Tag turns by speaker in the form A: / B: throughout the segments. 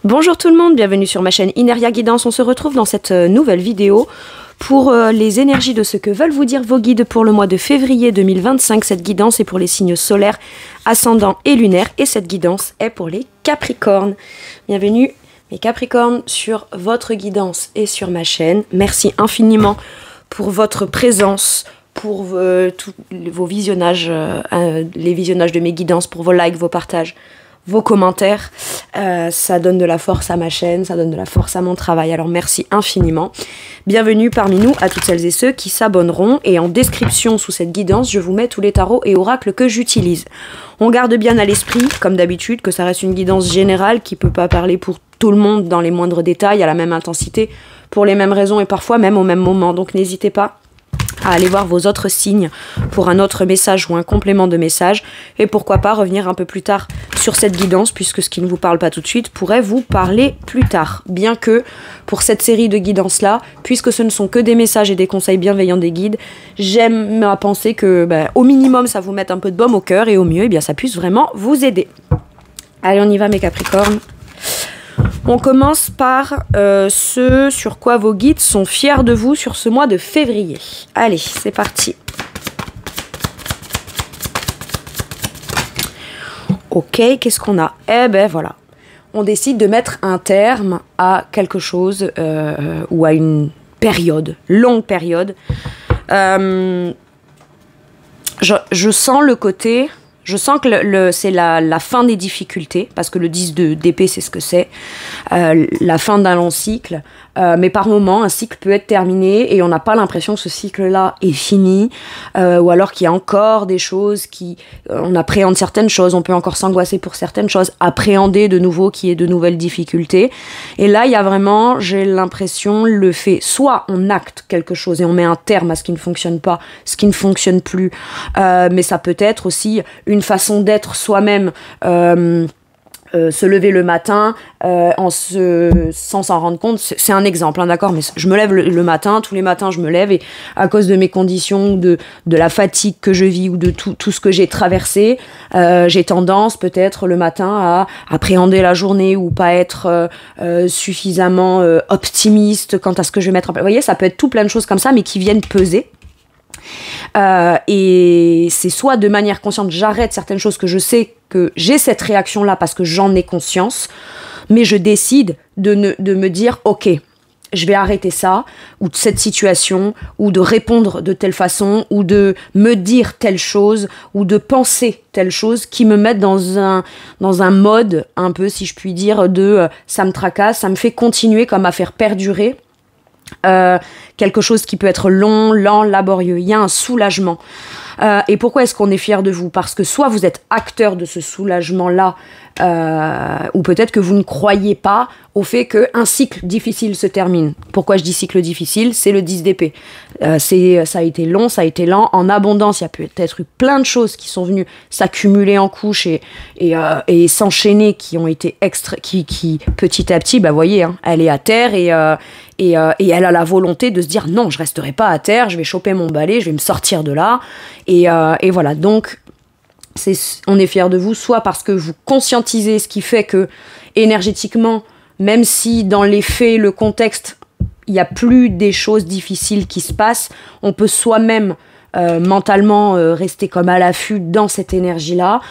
A: Bonjour tout le monde, bienvenue sur ma chaîne Ineria Guidance. On se retrouve dans cette nouvelle vidéo pour les énergies de ce que veulent vous dire vos guides pour le mois de février 2025. Cette guidance est pour les signes solaires, ascendants et lunaires, et cette guidance est pour les Capricornes. Bienvenue mes Capricornes sur votre guidance et sur ma chaîne. Merci infiniment pour votre présence, pour tous vos visionnages, les visionnages de mes guidances, pour vos likes, vos partages, vos commentaires. Ça donne de la force à ma chaîne, ça donne de la force à mon travail, alors merci infiniment. Bienvenue parmi nous à toutes celles et ceux qui s'abonneront, et en description sous cette guidance je vous mets tous les tarots et oracles que j'utilise. On garde bien à l'esprit, comme d'habitude, que ça reste une guidance générale qui peut pas parler pour tout le monde dans les moindres détails, à la même intensité, pour les mêmes raisons et parfois même au même moment, donc n'hésitez pas à aller voir vos autres signes pour un autre message ou un complément de message, et pourquoi pas revenir un peu plus tard sur cette guidance, puisque ce qui ne vous parle pas tout de suite pourrait vous parler plus tard. Bien que pour cette série de guidances là, puisque ce ne sont que des messages et des conseils bienveillants des guides, j'aime à penser que au minimum ça vous mette un peu de baume au cœur, et au mieux ça puisse vraiment vous aider. Allez, on y va mes Capricornes. On commence par ce sur quoi vos guides sont fiers de vous sur ce mois de février. Allez, c'est parti. Ok, qu'est-ce qu'on a? Eh ben voilà, on décide de mettre un terme à quelque chose ou à une période, longue période. Je sens le côté... Je sens que c'est la fin des difficultés, parce que le 10 d'épée, c'est ce que c'est, la fin d'un long cycle. Mais par moments, un cycle peut être terminé et on n'a pas l'impression que ce cycle-là est fini, ou alors qu'il y a encore des choses on appréhende certaines choses, on peut encore s'angoisser pour certaines choses, appréhender de nouveau qu'il y ait de nouvelles difficultés. Et là, il y a vraiment, j'ai l'impression, le fait, soit on acte quelque chose et on met un terme à ce qui ne fonctionne pas, ce qui ne fonctionne plus, mais ça peut être aussi une façon d'être soi-même, se lever le matin sans s'en rendre compte. C'est un exemple, hein, d'accord, mais je me lève le matin, tous les matins je me lève, et à cause de mes conditions, de la fatigue que je vis ou de tout ce que j'ai traversé, j'ai tendance peut-être le matin à appréhender la journée ou pas être suffisamment optimiste quant à ce que je vais mettre en place. Vous voyez, ça peut être tout plein de choses comme ça, mais qui viennent peser. Et c'est soit de manière consciente, j'arrête certaines choses que je sais que j'ai cette réaction-là parce que j'en ai conscience, mais je décide de me dire, ok, je vais arrêter ça, ou cette situation, ou de répondre de telle façon, ou de me dire telle chose, ou de penser telle chose, qui me mettent dans un mode, un peu, si je puis dire, ça me tracasse, ça me fait continuer comme à faire perdurer quelque chose qui peut être long, lent, laborieux. Il y a un soulagement. Et pourquoi est-ce qu'on est fier de vous? Parce que soit vous êtes acteur de ce soulagement-là, ou peut-être que vous ne croyez pas au fait qu'un cycle difficile se termine. Pourquoi je dis cycle difficile? C'est le 10 d'épée. Ça a été long, ça a été lent. En abondance, il y a peut-être eu plein de choses qui sont venues s'accumuler en couches et s'enchaîner, qui ont été qui petit à petit, voyez, hein, elle est à terre, et elle a la volonté de se dire non, je resterai pas à terre, je vais choper mon balai, je vais me sortir de là, et voilà. Donc on est fiers de vous, soit parce que vous conscientisez ce qui fait que énergétiquement, même si dans les faits, le contexte, il n'y a plus des choses difficiles qui se passent, on peut soi-même mentalement rester comme à l'affût dans cette énergie-là.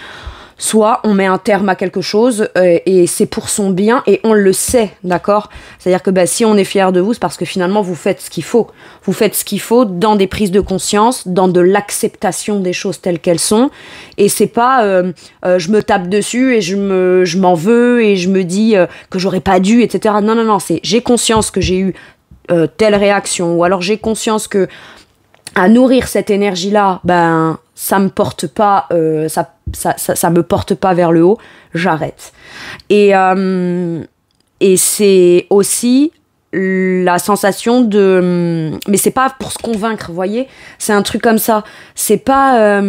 A: Soit on met un terme à quelque chose et c'est pour son bien, et on le sait, d'accord? C'est-à-dire que si on est fier de vous, c'est parce que finalement vous faites ce qu'il faut. Vous faites ce qu'il faut dans des prises de conscience, dans de l'acceptation des choses telles qu'elles sont. Et c'est pas je me tape dessus et je m'en veux et je me dis que j'aurais pas dû, etc. Non, non, non, c'est j'ai conscience que j'ai eu telle réaction, ou alors j'ai conscience que à nourrir cette énergie-là, ça me porte pas, ça me porte pas vers le haut, j'arrête. Et c'est aussi la sensation mais c'est pas pour se convaincre, vous voyez, c'est un truc comme ça, c'est pas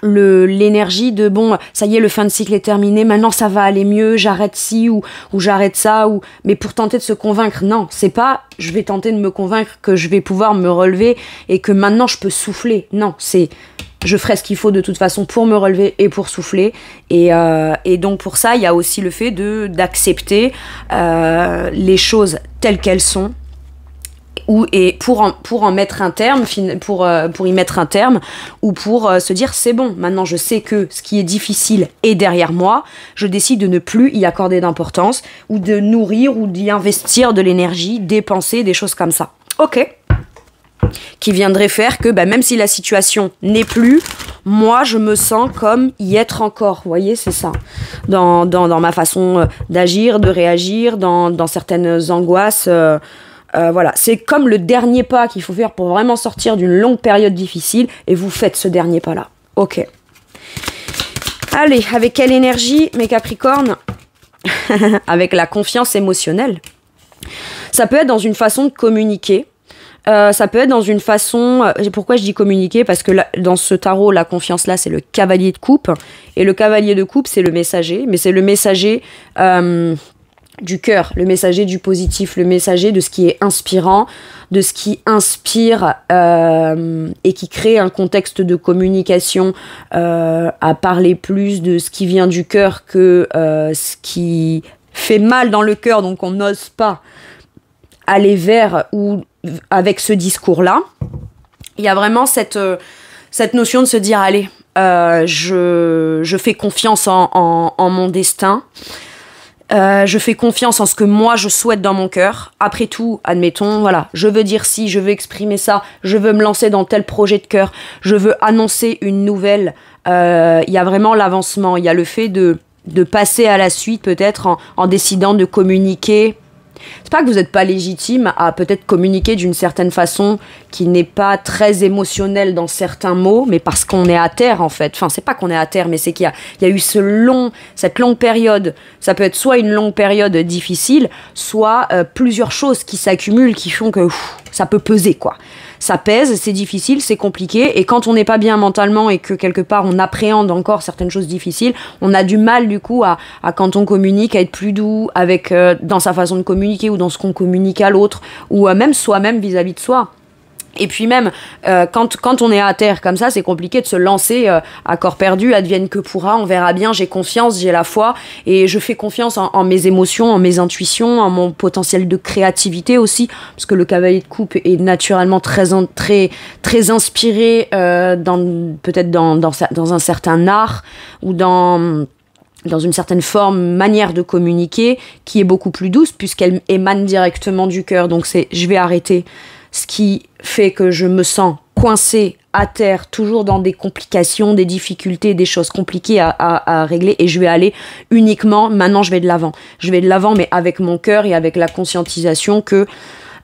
A: l'énergie de bon, ça y est, le fin de cycle est terminé, maintenant ça va aller mieux, j'arrête ci ou j'arrête ça, mais pour tenter de se convaincre. Non, c'est pas je vais tenter de me convaincre que je vais pouvoir me relever et que maintenant je peux souffler. Non, c'est je ferai ce qu'il faut de toute façon pour me relever et pour souffler. Et donc pour ça, il y a aussi le fait d'accepter les choses telles qu'elles sont. Et pour en mettre un terme, pour y mettre un terme, ou pour se dire c'est bon, maintenant je sais que ce qui est difficile est derrière moi, je décide de ne plus y accorder d'importance, ou de nourrir, ou d'y investir de l'énergie, dépenser, des choses comme ça. Ok. Qui viendrait faire que même si la situation n'est plus, moi je me sens comme y être encore. Vous voyez, c'est ça. Dans ma façon d'agir, de réagir, dans certaines angoisses. Voilà, c'est comme le dernier pas qu'il faut faire pour vraiment sortir d'une longue période difficile, et vous faites ce dernier pas-là. Ok. Allez, avec quelle énergie, mes Capricornes? Avec la confiance émotionnelle. Ça peut être dans une façon de communiquer. Ça peut être dans une façon... Pourquoi je dis communiquer? Parce que là, dans ce tarot, la confiance-là, c'est le cavalier de coupe. Et le cavalier de coupe, c'est le messager. Mais c'est le messager... du cœur, le messager du positif, le messager de ce qui est inspirant, de ce qui inspire et qui crée un contexte de communication à parler plus de ce qui vient du cœur que ce qui fait mal dans le cœur, donc on n'ose pas aller vers ou avec ce discours-là. Il y a vraiment cette notion de se dire, allez, je fais confiance en mon destin. Je fais confiance en ce que moi je souhaite dans mon cœur. Après tout, admettons, voilà, je veux dire ci, je veux exprimer ça, je veux me lancer dans tel projet de cœur, je veux annoncer une nouvelle. Il y a vraiment l'avancement, il y a le fait de passer à la suite peut-être en décidant de communiquer. C'est pas que vous n'êtes pas légitime à peut-être communiquer d'une certaine façon qui n'est pas très émotionnelle dans certains mots, mais parce qu'on est à terre en fait. Enfin, c'est pas qu'on est à terre, mais c'est qu'il y a eu cette longue période. Ça peut être soit une longue période difficile, soit plusieurs choses qui s'accumulent, qui font que ça peut peser, quoi. Ça pèse, c'est difficile, c'est compliqué, et quand on n'est pas bien mentalement et que quelque part on appréhende encore certaines choses difficiles, on a du mal du coup à quand on communique, à être plus doux avec dans sa façon de communiquer ou dans ce qu'on communique à l'autre, ou même soi-même vis-à-vis de soi. Et puis même, quand on est à terre comme ça, c'est compliqué de se lancer à corps perdu, advienne que pourra, on verra bien, j'ai confiance, j'ai la foi, et je fais confiance en mes émotions, en mes intuitions, en mon potentiel de créativité aussi, parce que le cavalier de coupe est naturellement très inspiré peut-être dans un certain art, ou dans une certaine manière de communiquer, qui est beaucoup plus douce, puisqu'elle émane directement du cœur. Donc je vais arrêter ce qui fait que je me sens coincée à terre, toujours dans des complications, des difficultés, des choses compliquées à régler, et je vais aller uniquement, maintenant je vais de l'avant. Je vais de l'avant, mais avec mon cœur et avec la conscientisation que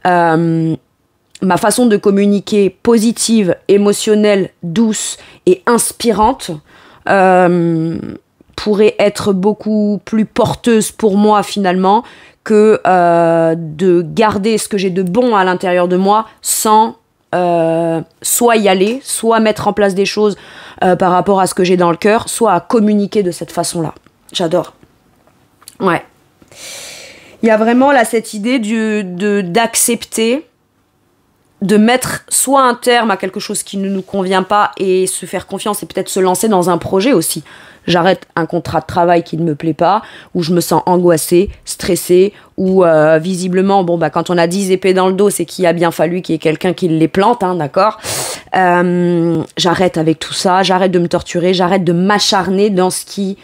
A: ma façon de communiquer positive, émotionnelle, douce et inspirante pourrait être beaucoup plus porteuse pour moi finalement que de garder ce que j'ai de bon à l'intérieur de moi sans soit y aller, soit mettre en place des choses par rapport à ce que j'ai dans le cœur, soit à communiquer de cette façon-là. J'adore. Ouais. Il y a vraiment là cette idée d'accepter, de mettre soit un terme à quelque chose qui ne nous convient pas et se faire confiance et peut-être se lancer dans un projet aussi. J'arrête un contrat de travail qui ne me plaît pas, où je me sens angoissée, stressée, où visiblement, quand on a 10 épées dans le dos, c'est qu'il a bien fallu qu'il y ait quelqu'un qui les plante, hein, d'accord ? J'arrête avec tout ça, j'arrête de me torturer, j'arrête de m'acharner dans ce qui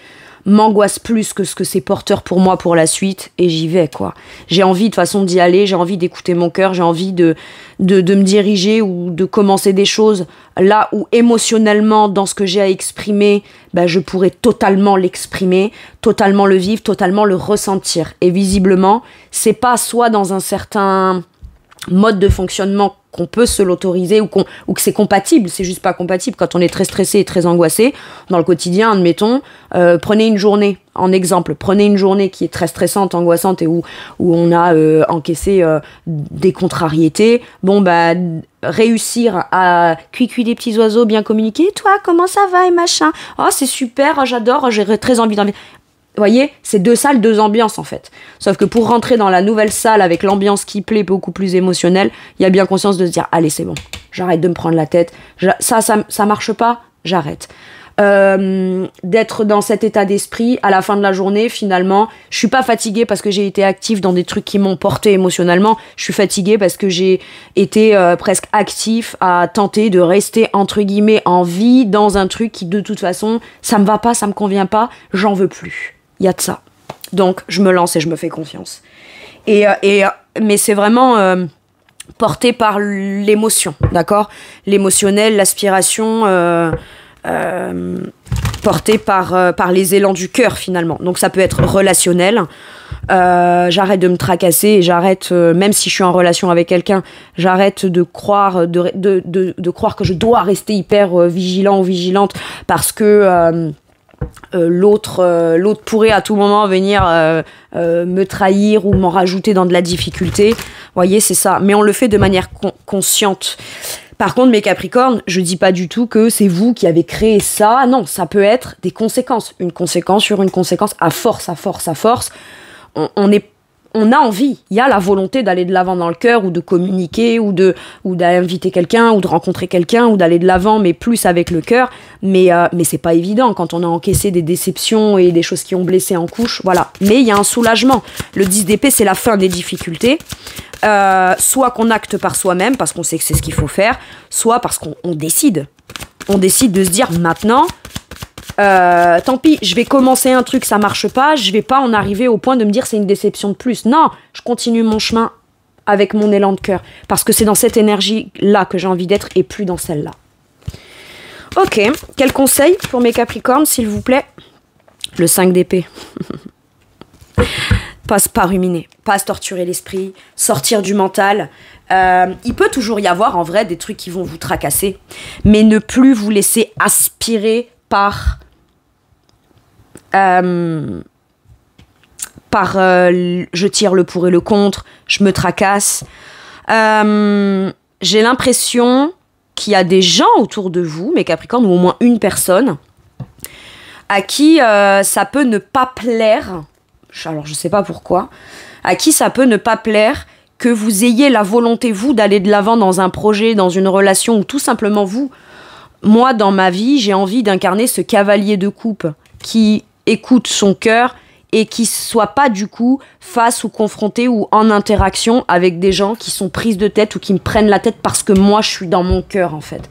A: m'angoisse plus que ce que c'est porteur pour moi pour la suite, et j'y vais, quoi. J'ai envie de façon d'y aller, j'ai envie d'écouter mon cœur, j'ai envie de me diriger ou de commencer des choses là où émotionnellement, dans ce que j'ai à exprimer, je pourrais totalement l'exprimer, totalement le vivre, totalement le ressentir. Et visiblement, c'est pas soit dans un certain mode de fonctionnement qu'on peut se l'autoriser ou que c'est compatible, c'est juste pas compatible. Quand on est très stressé et très angoissé, dans le quotidien, admettons, prenez une journée, en exemple, prenez une journée qui est très stressante, angoissante et où on a encaissé des contrariétés, réussir à cuicui des petits oiseaux, bien communiquer, toi, comment ça va et machin, oh c'est super, j'adore, j'ai très envie d'en... Vous voyez, c'est 2 salles, 2 ambiances en fait. Sauf que pour rentrer dans la nouvelle salle avec l'ambiance qui plaît, beaucoup plus émotionnelle, il y a bien conscience de se dire, allez c'est bon, j'arrête de me prendre la tête, ça marche pas, j'arrête. D'être dans cet état d'esprit à la fin de la journée, finalement, je suis pas fatiguée parce que j'ai été active dans des trucs qui m'ont porté émotionnellement, je suis fatiguée parce que j'ai été presque actif à tenter de rester entre guillemets en vie dans un truc qui de toute façon, ça me va pas, ça me convient pas, j'en veux plus. Il y a de ça. Donc, je me lance et je me fais confiance. Mais c'est vraiment porté par l'émotion, d'accord? L'émotionnel, l'aspiration... porté par les élans du cœur finalement. Donc ça peut être relationnel. J'arrête de me tracasser et j'arrête, même si je suis en relation avec quelqu'un, j'arrête de croire, de croire que je dois rester hyper vigilant ou vigilante parce que l'autre pourrait à tout moment venir me trahir ou m'en rajouter dans de la difficulté. Vous voyez, c'est ça. Mais on le fait de manière consciente. Par contre, mes Capricornes, je dis pas du tout que c'est vous qui avez créé ça. Non, ça peut être des conséquences. Une conséquence sur une conséquence, à force. On a envie. Il y a la volonté d'aller de l'avant dans le cœur, ou de communiquer, ou d'inviter quelqu'un, ou de rencontrer quelqu'un, ou d'aller de l'avant, mais plus avec le cœur. Mais c'est pas évident quand on a encaissé des déceptions et des choses qui ont blessé en couche. Voilà. Mais il y a un soulagement. Le 10 d'épée, c'est la fin des difficultés. Soit qu'on acte par soi-même parce qu'on sait que c'est ce qu'il faut faire, soit parce qu'on décide. On décide de se dire maintenant, tant pis, je vais commencer un truc, ça marche pas, je vais pas en arriver au point de me dire c'est une déception de plus. Non, je continue mon chemin avec mon élan de cœur parce que c'est dans cette énergie-là que j'ai envie d'être et plus dans celle-là. Ok, quel conseil pour mes Capricornes, s'il vous plaît? Le 5 d'épée. Pas ruminer, pas se torturer l'esprit, sortir du mental. Il peut toujours y avoir en vrai des trucs qui vont vous tracasser, mais ne plus vous laisser aspirer par je tire le pour et le contre, je me tracasse. J'ai l'impression qu'il y a des gens autour de vous, mes Capricornes, ou au moins une personne, à qui ça peut ne pas plaire. Alors je sais pas pourquoi, à qui ça peut ne pas plaire que vous ayez la volonté, vous, d'aller de l'avant dans un projet, dans une relation, ou tout simplement vous. Moi, dans ma vie, j'ai envie d'incarner ce cavalier de coupe qui écoute son cœur et qui soit pas du coup face ou confronté ou en interaction avec des gens qui sont prises de tête ou qui me prennent la tête parce que moi je suis dans mon cœur en fait.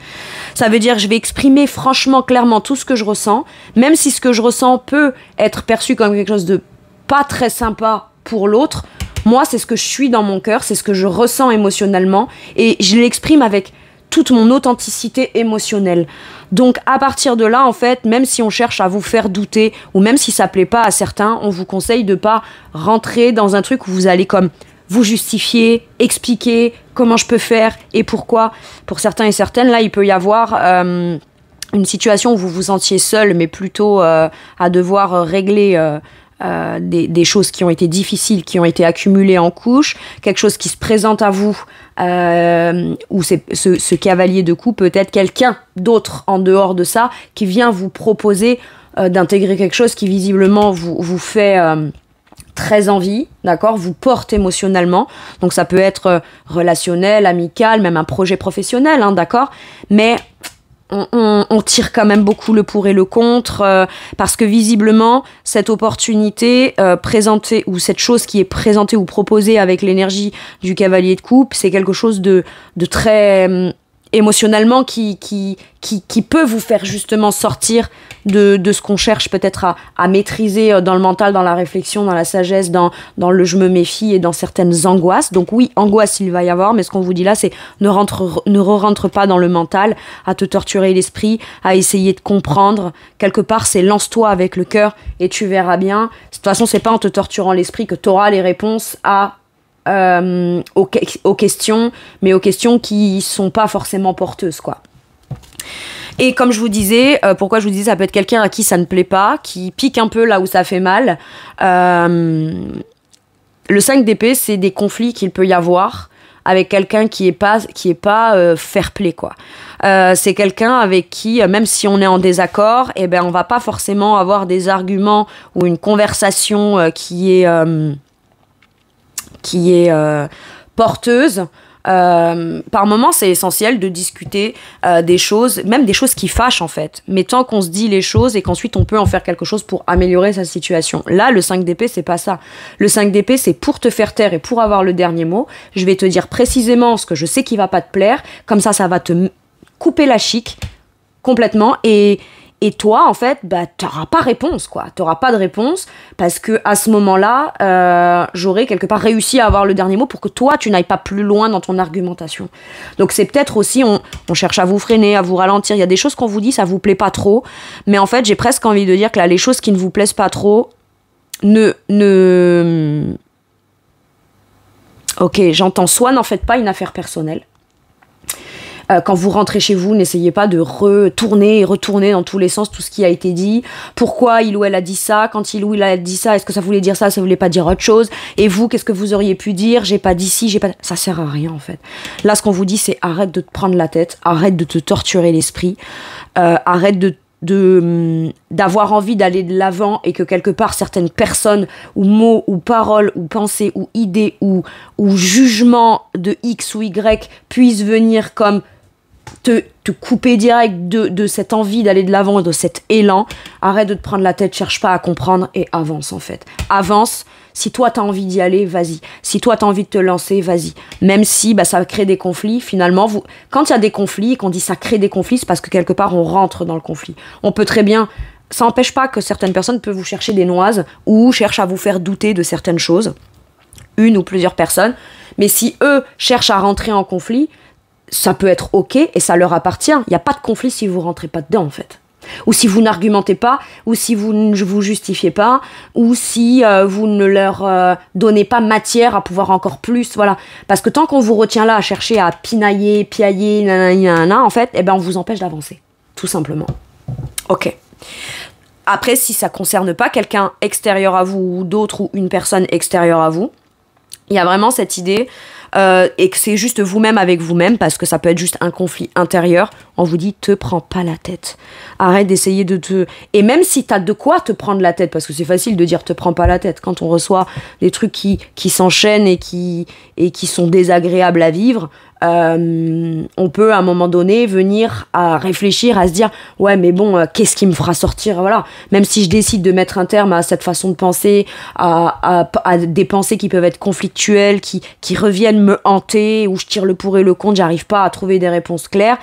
A: Ça veut dire que je vais exprimer franchement, clairement tout ce que je ressens, même si ce que je ressens peut être perçu comme quelque chose de pas très sympa pour l'autre. Moi, c'est ce que je suis dans mon cœur, c'est ce que je ressens émotionnellement et je l'exprime avec toute mon authenticité émotionnelle. Donc à partir de là, en fait, même si on cherche à vous faire douter ou même si ça plaît pas à certains, on vous conseille de pas rentrer dans un truc où vous allez comme vous justifier, expliquer comment je peux faire et pourquoi. Pour certains et certaines, là, il peut y avoir une situation où vous vous sentiez seul, mais plutôt à devoir régler des choses qui ont été difficiles, qui ont été accumulées en couches, quelque chose qui se présente à vous, ou ce cavalier de coupe, peut-être quelqu'un d'autre en dehors de ça, qui vient vous proposer d'intégrer quelque chose qui visiblement vous fait très envie, d'accord, vous porte émotionnellement, donc ça peut être relationnel, amical, même un projet professionnel, hein, d'accord, mais on tire quand même beaucoup le pour et le contre parce que visiblement cette opportunité présentée ou cette chose qui est présentée ou proposée avec l'énergie du cavalier de coupe, c'est quelque chose de très émotionnellement qui peut vous faire justement sortir de ce qu'on cherche peut-être à maîtriser dans le mental, dans la réflexion, dans la sagesse, dans le je me méfie et dans certaines angoisses. Donc oui, angoisse il va y avoir, mais ce qu'on vous dit là, c'est ne rentre pas dans le mental, à te torturer l'esprit, à essayer de comprendre. Quelque part, c'est lance-toi avec le cœur et tu verras bien. De toute façon, c'est pas en te torturant l'esprit que tu auras les réponses aux questions, mais aux questions qui sont pas forcément porteuses, quoi. Et comme je vous disais, pourquoi je vous disais, ça peut être quelqu'un à qui ça ne plaît pas, qui pique un peu là où ça fait mal. Le 5 d'épée, c'est des conflits qu'il peut y avoir avec quelqu'un qui est pas fair play, quoi. C'est quelqu'un avec qui, même si on est en désaccord, eh ben on va pas forcément avoir des arguments ou une conversation qui est porteuse. Par moments, c'est essentiel de discuter des choses, même des choses qui fâchent en fait. Mais tant qu'on se dit les choses et qu'ensuite on peut en faire quelque chose pour améliorer sa situation. Là, le 5 d'épée, c'est pas ça. Le 5 d'épée, c'est pour te faire taire et pour avoir le dernier mot. Je vais te dire précisément ce que je sais qui va pas te plaire. Comme ça va te couper la chic complètement. Et toi, en fait, bah, t'auras pas réponse, quoi. T'auras pas de réponse parce que à ce moment-là, j'aurais quelque part réussi à avoir le dernier mot pour que toi, tu n'ailles pas plus loin dans ton argumentation. Donc c'est peut-être aussi, on cherche à vous freiner, à vous ralentir. Il y a des choses qu'on vous dit, ça vous plaît pas trop. Mais en fait, j'ai presque envie de dire que là, les choses qui ne vous plaisent pas trop, Ok, j'entends, soit n'en faites pas une affaire personnelle. Quand vous rentrez chez vous, n'essayez pas de retourner dans tous les sens tout ce qui a été dit. Pourquoi il ou elle a dit ça? Quand il ou elle a dit ça, est-ce que ça voulait dire ça? Ça voulait pas dire autre chose? Et vous, qu'est-ce que vous auriez pu dire? J'ai pas dit ci, j'ai pas... Ça sert à rien, en fait. Là, ce qu'on vous dit, c'est arrête de te prendre la tête, arrête de te torturer l'esprit, arrête d'avoir envie d'aller de l'avant et que quelque part certaines personnes ou mots ou paroles ou pensées ou idées ou jugements de X ou Y puissent venir comme te couper direct de cette envie d'aller de l'avant et de cet élan. Arrête de te prendre la tête, cherche pas à comprendre et avance en fait. Avance. Si toi t'as envie d'y aller, vas-y. Si toi t'as envie de te lancer, vas-y. Même si ça crée des conflits, finalement, quand il y a des conflits et qu'on dit ça crée des conflits, c'est parce que quelque part on rentre dans le conflit. On peut très bien... Ça n'empêche pas que certaines personnes peuvent vous chercher des noises ou cherchent à vous faire douter de certaines choses. Une ou plusieurs personnes. Mais si eux cherchent à rentrer en conflit, ça peut être ok et ça leur appartient. Il n'y a pas de conflit si vous rentrez pas dedans en fait. Ou si vous n'argumentez pas, ou si vous ne vous justifiez pas, ou si vous ne leur donnez pas matière à pouvoir encore plus, voilà. Parce que tant qu'on vous retient là à chercher à pinailler, piailler, nanana, en fait, on vous empêche d'avancer, tout simplement. Ok. Après, si ça concerne pas quelqu'un extérieur à vous, ou d'autres, ou une personne extérieure à vous, il y a vraiment cette idée... et que c'est juste vous-même avec vous-même parce que ça peut être juste un conflit intérieur, on vous dit te prends pas la tête, arrête d'essayer de te... Et même si t'as de quoi te prendre la tête, parce que c'est facile de dire te prends pas la tête quand on reçoit des trucs qui s'enchaînent et qui sont désagréables à vivre, on peut à un moment donné venir à réfléchir, à se dire ouais mais bon, qu'est-ce qui me fera sortir, voilà. Même si je décide de mettre un terme à cette façon de penser, à des pensées qui peuvent être conflictuelles, qui reviennent me hanter, où je tire le pour et le contre, j'arrive pas à trouver des réponses claires,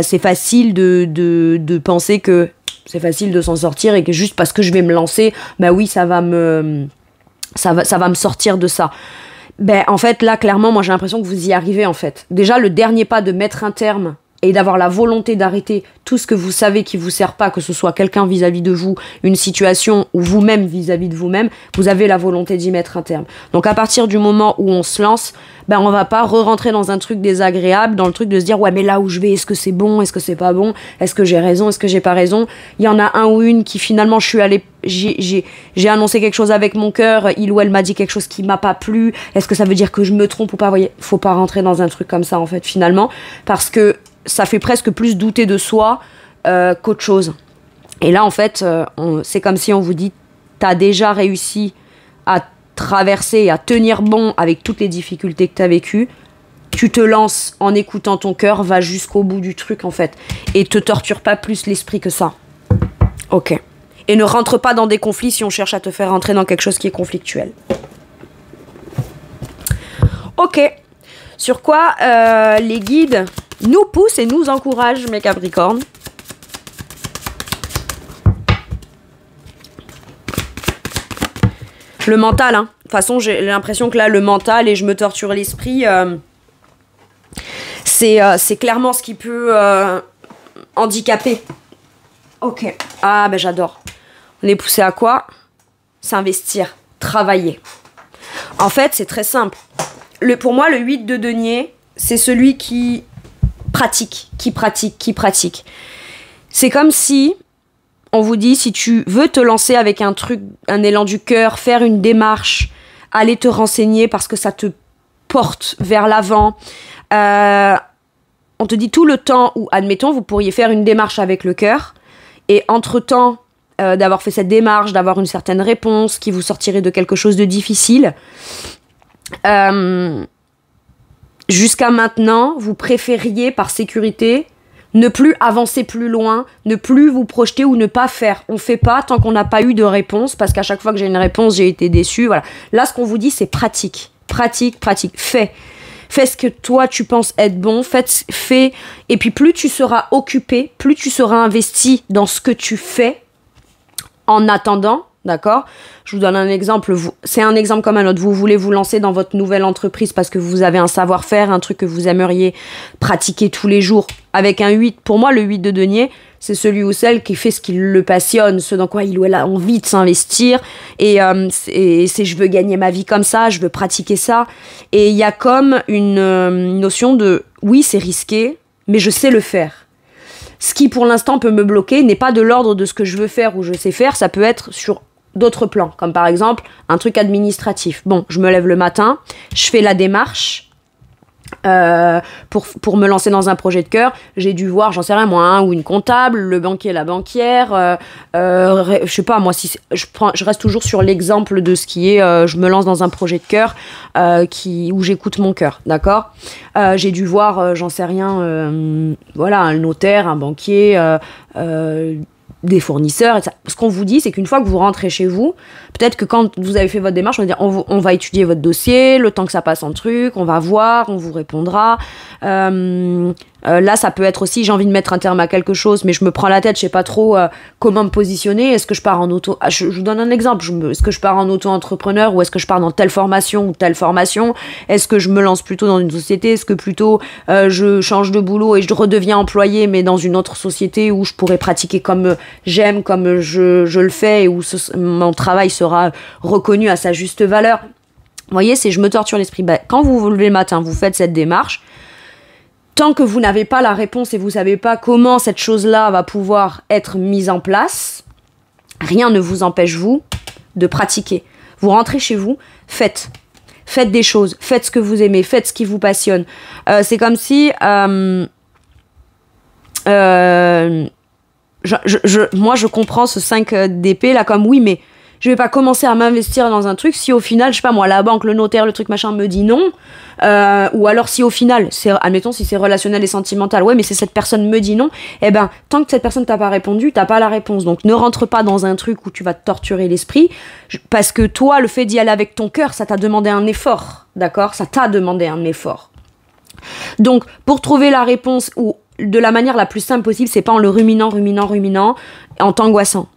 A: c'est facile de penser que c'est facile de s'en sortir et que juste parce que je vais me lancer, oui ça va me sortir de ça. En fait, là, clairement, moi, j'ai l'impression que vous y arrivez, en fait. Déjà, le dernier pas de mettre un terme et d'avoir la volonté d'arrêter tout ce que vous savez qui vous sert pas, que ce soit quelqu'un vis-à-vis de vous, une situation ou vous-même vis-à-vis de vous-même, vous avez la volonté d'y mettre un terme. Donc, à partir du moment où on se lance, on va pas re-rentrer dans un truc désagréable, dans le truc de se dire, ouais, mais là où je vais, est-ce que c'est bon, est-ce que c'est pas bon, est-ce que j'ai raison, est-ce que j'ai pas raison? Il y en a un ou une qui, finalement, je suis allée, j'ai annoncé quelque chose avec mon cœur, il ou elle m'a dit quelque chose qui m'a pas plu, est-ce que ça veut dire que je me trompe ou pas? Vous voyez, faut pas rentrer dans un truc comme ça, en fait, finalement, parce que ça fait presque plus douter de soi qu'autre chose. Et là, en fait, c'est comme si on vous dit, t'as déjà réussi à traverser, à tenir bon avec toutes les difficultés que t'as vécues, tu te lances en écoutant ton cœur, va jusqu'au bout du truc, en fait, et te torture pas plus l'esprit que ça. Ok. Et ne rentre pas dans des conflits si on cherche à te faire rentrer dans quelque chose qui est conflictuel. Ok. Sur quoi les guides nous poussent et nous encouragent, mes Capricornes. Le mental, hein. De toute façon, j'ai l'impression que là, le mental et je me torture l'esprit, c'est clairement ce qui peut handicaper. Ok. Ah, j'adore. On est poussé à quoi? S'investir, travailler. En fait, c'est très simple. Pour moi, le 8 de denier, c'est celui qui pratique. C'est comme si on vous dit, si tu veux te lancer avec un truc, un élan du cœur, faire une démarche, aller te renseigner parce que ça te porte vers l'avant. On te dit tout le temps où, admettons, vous pourriez faire une démarche avec le cœur et entre-temps, d'avoir fait cette démarche, d'avoir une certaine réponse qui vous sortirait de quelque chose de difficile, jusqu'à maintenant, vous préfériez par sécurité ne plus avancer plus loin, ne plus vous projeter ou ne pas faire. On fait pas tant qu'on n'a pas eu de réponse, parce qu'à chaque fois que j'ai une réponse, j'ai été déçue. Voilà. Là, ce qu'on vous dit, c'est pratique. Pratique, pratique. Fais. Fais ce que toi, tu penses être bon. Fais. Et puis, plus tu seras occupé, plus tu seras investi dans ce que tu fais en attendant. D'accord? Je vous donne un exemple. C'est un exemple comme un autre. Vous voulez vous lancer dans votre nouvelle entreprise parce que vous avez un savoir-faire, un truc que vous aimeriez pratiquer tous les jours avec un 8. Pour moi, le 8 de denier, c'est celui ou celle qui fait ce qui le passionne, ce dans quoi il ou elle a envie de s'investir. Et c'est je veux gagner ma vie comme ça, je veux pratiquer ça. Et il y a comme une notion de oui, c'est risqué, mais je sais le faire. Ce qui, pour l'instant, peut me bloquer n'est pas de l'ordre de ce que je veux faire ou je sais faire. Ça peut être sur d'autres plans, comme par exemple un truc administratif. Bon, je me lève le matin, je fais la démarche pour me lancer dans un projet de cœur. J'ai dû voir, j'en sais rien moi, un ou une comptable, le banquier, la banquière. Je sais pas moi, si je reste toujours sur l'exemple de ce qui est, je me lance dans un projet de cœur où j'écoute mon cœur, d'accord. J'ai dû voir, j'en sais rien, voilà, un notaire, un banquier. Des fournisseurs, etc. Ce qu'on vous dit, c'est qu'une fois que vous rentrez chez vous, peut-être que quand vous avez fait votre démarche, on va dire, on va étudier votre dossier, le temps que ça passe en truc, on va voir, on vous répondra. Là, ça peut être aussi, j'ai envie de mettre un terme à quelque chose, mais je me prends la tête, je sais pas trop comment me positionner. Est-ce que je pars en auto... je vous donne un exemple. Est-ce que je pars en auto-entrepreneur ou est-ce que je pars dans telle formation ou telle formation? Est-ce que je me lance plutôt dans une société? Est-ce que plutôt je change de boulot et je redeviens employé, mais dans une autre société où je pourrais pratiquer comme j'aime, comme je le fais et où mon travail sera reconnu à sa juste valeur? Vous voyez, c'est je me torture l'esprit. Quand vous vous levez le matin, vous faites cette démarche. Tant que vous n'avez pas la réponse et vous ne savez pas comment cette chose-là va pouvoir être mise en place, rien ne vous empêche, vous, de pratiquer. Vous rentrez chez vous, faites. Faites des choses, faites ce que vous aimez, faites ce qui vous passionne. C'est comme si... moi, je comprends ce 5 d'épée, là, comme oui, mais je vais pas commencer à m'investir dans un truc si au final, je sais pas moi, la banque, le notaire, le truc machin me dit non. Ou alors si au final, admettons si c'est relationnel et sentimental, ouais mais c'est cette personne me dit non, eh ben tant que cette personne t'a pas répondu, t'as pas la réponse. Donc ne rentre pas dans un truc où tu vas te torturer l'esprit, parce que toi, le fait d'y aller avec ton cœur, ça t'a demandé un effort, d'accord? Ça t'a demandé un effort. Donc pour trouver la réponse, ou de la manière la plus simple possible, c'est pas en le ruminant, en t'angoissant.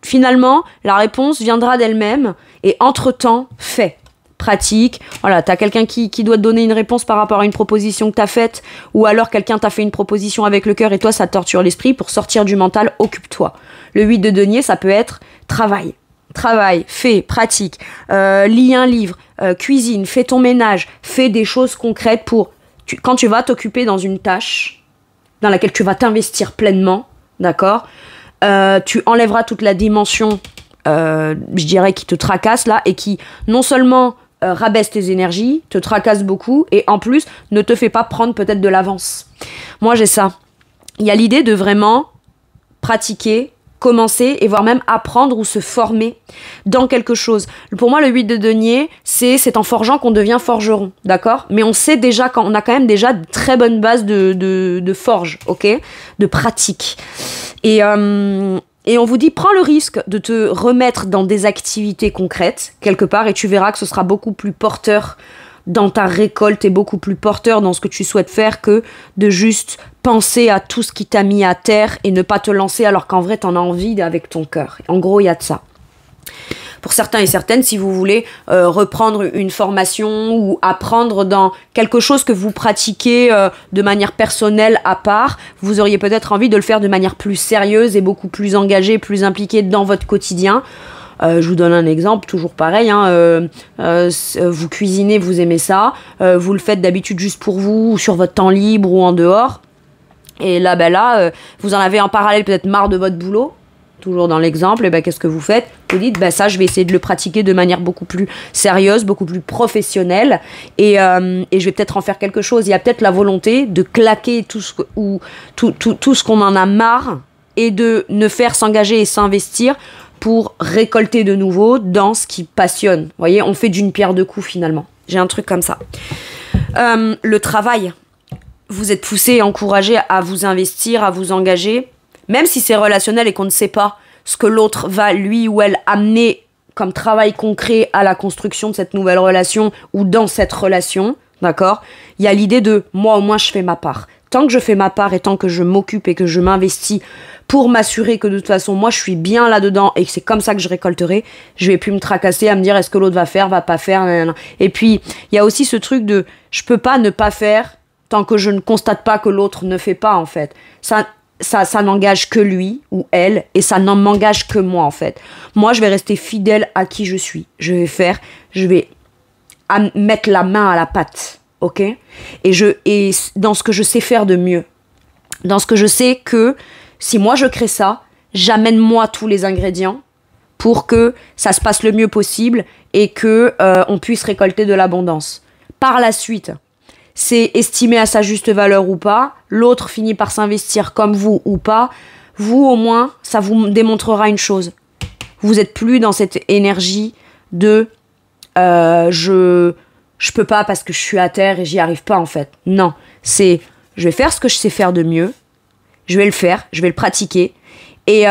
A: Finalement, la réponse viendra d'elle-même et entre-temps, fais. Pratique. Voilà, t'as quelqu'un qui doit te donner une réponse par rapport à une proposition que t'as faite, ou alors quelqu'un t'a fait une proposition avec le cœur et toi, ça te torture l'esprit. Pour sortir du mental, occupe-toi. Le 8 de denier, ça peut être travail. Travail, fais, pratique, lis un livre, cuisine, fais ton ménage, fais des choses concrètes quand tu vas t'occuper dans une tâche dans laquelle tu vas t'investir pleinement, d'accord? Tu enlèveras toute la dimension, je dirais, qui te tracasse là, et qui non seulement rabaisse tes énergies, te tracasse beaucoup, et en plus ne te fait pas prendre peut-être de l'avance. Moi j'ai ça. Il y a l'idée de vraiment pratiquer, commencer et voire même apprendre ou se former dans quelque chose. Pour moi, le 8 de denier, c'est en forgeant qu'on devient forgeron, d'accord? Mais on sait déjà, on a quand même déjà de très bonnes bases de forge, ok? De pratique. Et on vous dit, prends le risque de te remettre dans des activités concrètes, quelque part, et tu verras que ce sera beaucoup plus porteur dans ta récolte et beaucoup plus porteur dans ce que tu souhaites faire que de juste penser à tout ce qui t'a mis à terre et ne pas te lancer alors qu'en vrai t'en as envie avec ton cœur. En gros, il y a de ça. Pour certains et certaines, si vous voulez reprendre une formation ou apprendre dans quelque chose que vous pratiquez de manière personnelle à part, vous auriez peut-être envie de le faire de manière plus sérieuse et beaucoup plus engagée, plus impliquée dans votre quotidien. Je vous donne un exemple, toujours pareil, vous cuisinez, vous aimez ça, vous le faites d'habitude juste pour vous, ou sur votre temps libre ou en dehors, et là, vous en avez en parallèle peut-être marre de votre boulot, toujours dans l'exemple, et qu'est-ce que vous faites? Vous dites, ça je vais essayer de le pratiquer de manière beaucoup plus sérieuse, beaucoup plus professionnelle, et je vais peut-être en faire quelque chose. Il y a peut-être la volonté de claquer tout ce qu'on en a marre, et de ne faire s'engager et s'investir pour récolter de nouveau dans ce qui passionne. Vous voyez, on fait d'une pierre deux coups finalement. J'ai un truc comme ça. Le travail. Vous êtes poussé et encouragé à vous investir, à vous engager, même si c'est relationnel et qu'on ne sait pas ce que l'autre va, lui ou elle, amener comme travail concret à la construction de cette nouvelle relation ou dans cette relation, d'accord? Il y a l'idée de moi au moins je fais ma part. Tant que je fais ma part et tant que je m'occupe et que je m'investis pour m'assurer que de toute façon moi je suis bien là-dedans et que c'est comme ça que je récolterai, je vais plus me tracasser à me dire est-ce que l'autre va faire, va pas faire, nanana. Et puis il y a aussi ce truc de je peux pas ne pas faire tant que je ne constate pas que l'autre ne fait pas en fait. Ça n'engage que lui ou elle et ça n'en m'engage que moi en fait. Moi je vais rester fidèle à qui je suis. Je vais mettre la main à la pâte, ok? Et dans ce que je sais faire de mieux. Dans ce que je sais que si moi je crée ça, j'amène moi tous les ingrédients pour que ça se passe le mieux possible et que on puisse récolter de l'abondance. Par la suite, c'est estimé à sa juste valeur ou pas, l'autre finit par s'investir comme vous ou pas, vous au moins, ça vous démontrera une chose. Vous êtes plus dans cette énergie de je peux pas parce que je suis à terre et j'y arrive pas en fait. Non, c'est je vais faire ce que je sais faire de mieux, je vais le faire, je vais le pratiquer et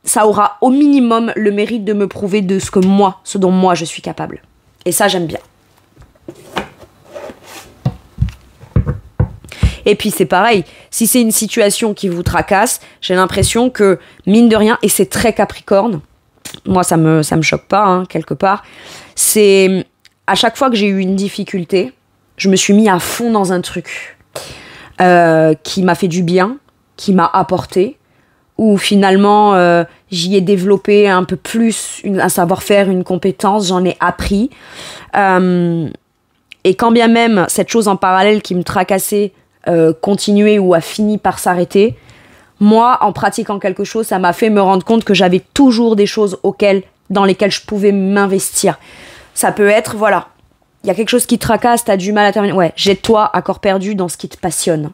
A: ça aura au minimum le mérite de me prouver de ce dont moi je suis capable. Et ça j'aime bien. Et puis c'est pareil, si c'est une situation qui vous tracasse, j'ai l'impression que, mine de rien, et c'est très Capricorne, moi ça me choque pas, hein, quelque part, c'est à chaque fois que j'ai eu une difficulté, je me suis mis à fond dans un truc qui m'a fait du bien, qui m'a apporté, où finalement j'y ai développé un peu plus un savoir-faire, une compétence, j'en ai appris. Et quand bien même cette chose en parallèle qui me tracassait continuer ou a fini par s'arrêter, moi, en pratiquant quelque chose, ça m'a fait me rendre compte que j'avais toujours des choses dans lesquelles je pouvais m'investir. Ça peut être, voilà, il y a quelque chose qui te tracasse, t'as du mal à terminer. Ouais, jette-toi à corps perdu dans ce qui te passionne.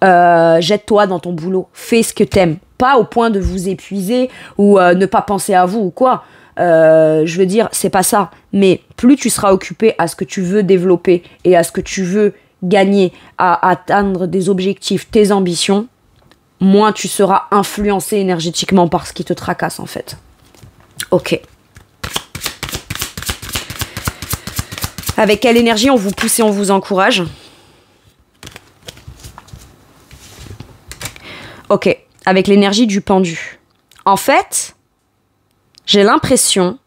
A: Jette-toi dans ton boulot. Fais ce que t'aimes. Pas au point de vous épuiser ou ne pas penser à vous ou quoi. Je veux dire, c'est pas ça. Mais plus tu seras occupé à ce que tu veux développer et à ce que tu veux gagner, à atteindre des objectifs, tes ambitions, moins tu seras influencé énergétiquement par ce qui te tracasse en fait. Ok. Avec quelle énergie on vous pousse et on vous encourage? Ok. Avec l'énergie du pendu. En fait, j'ai l'impression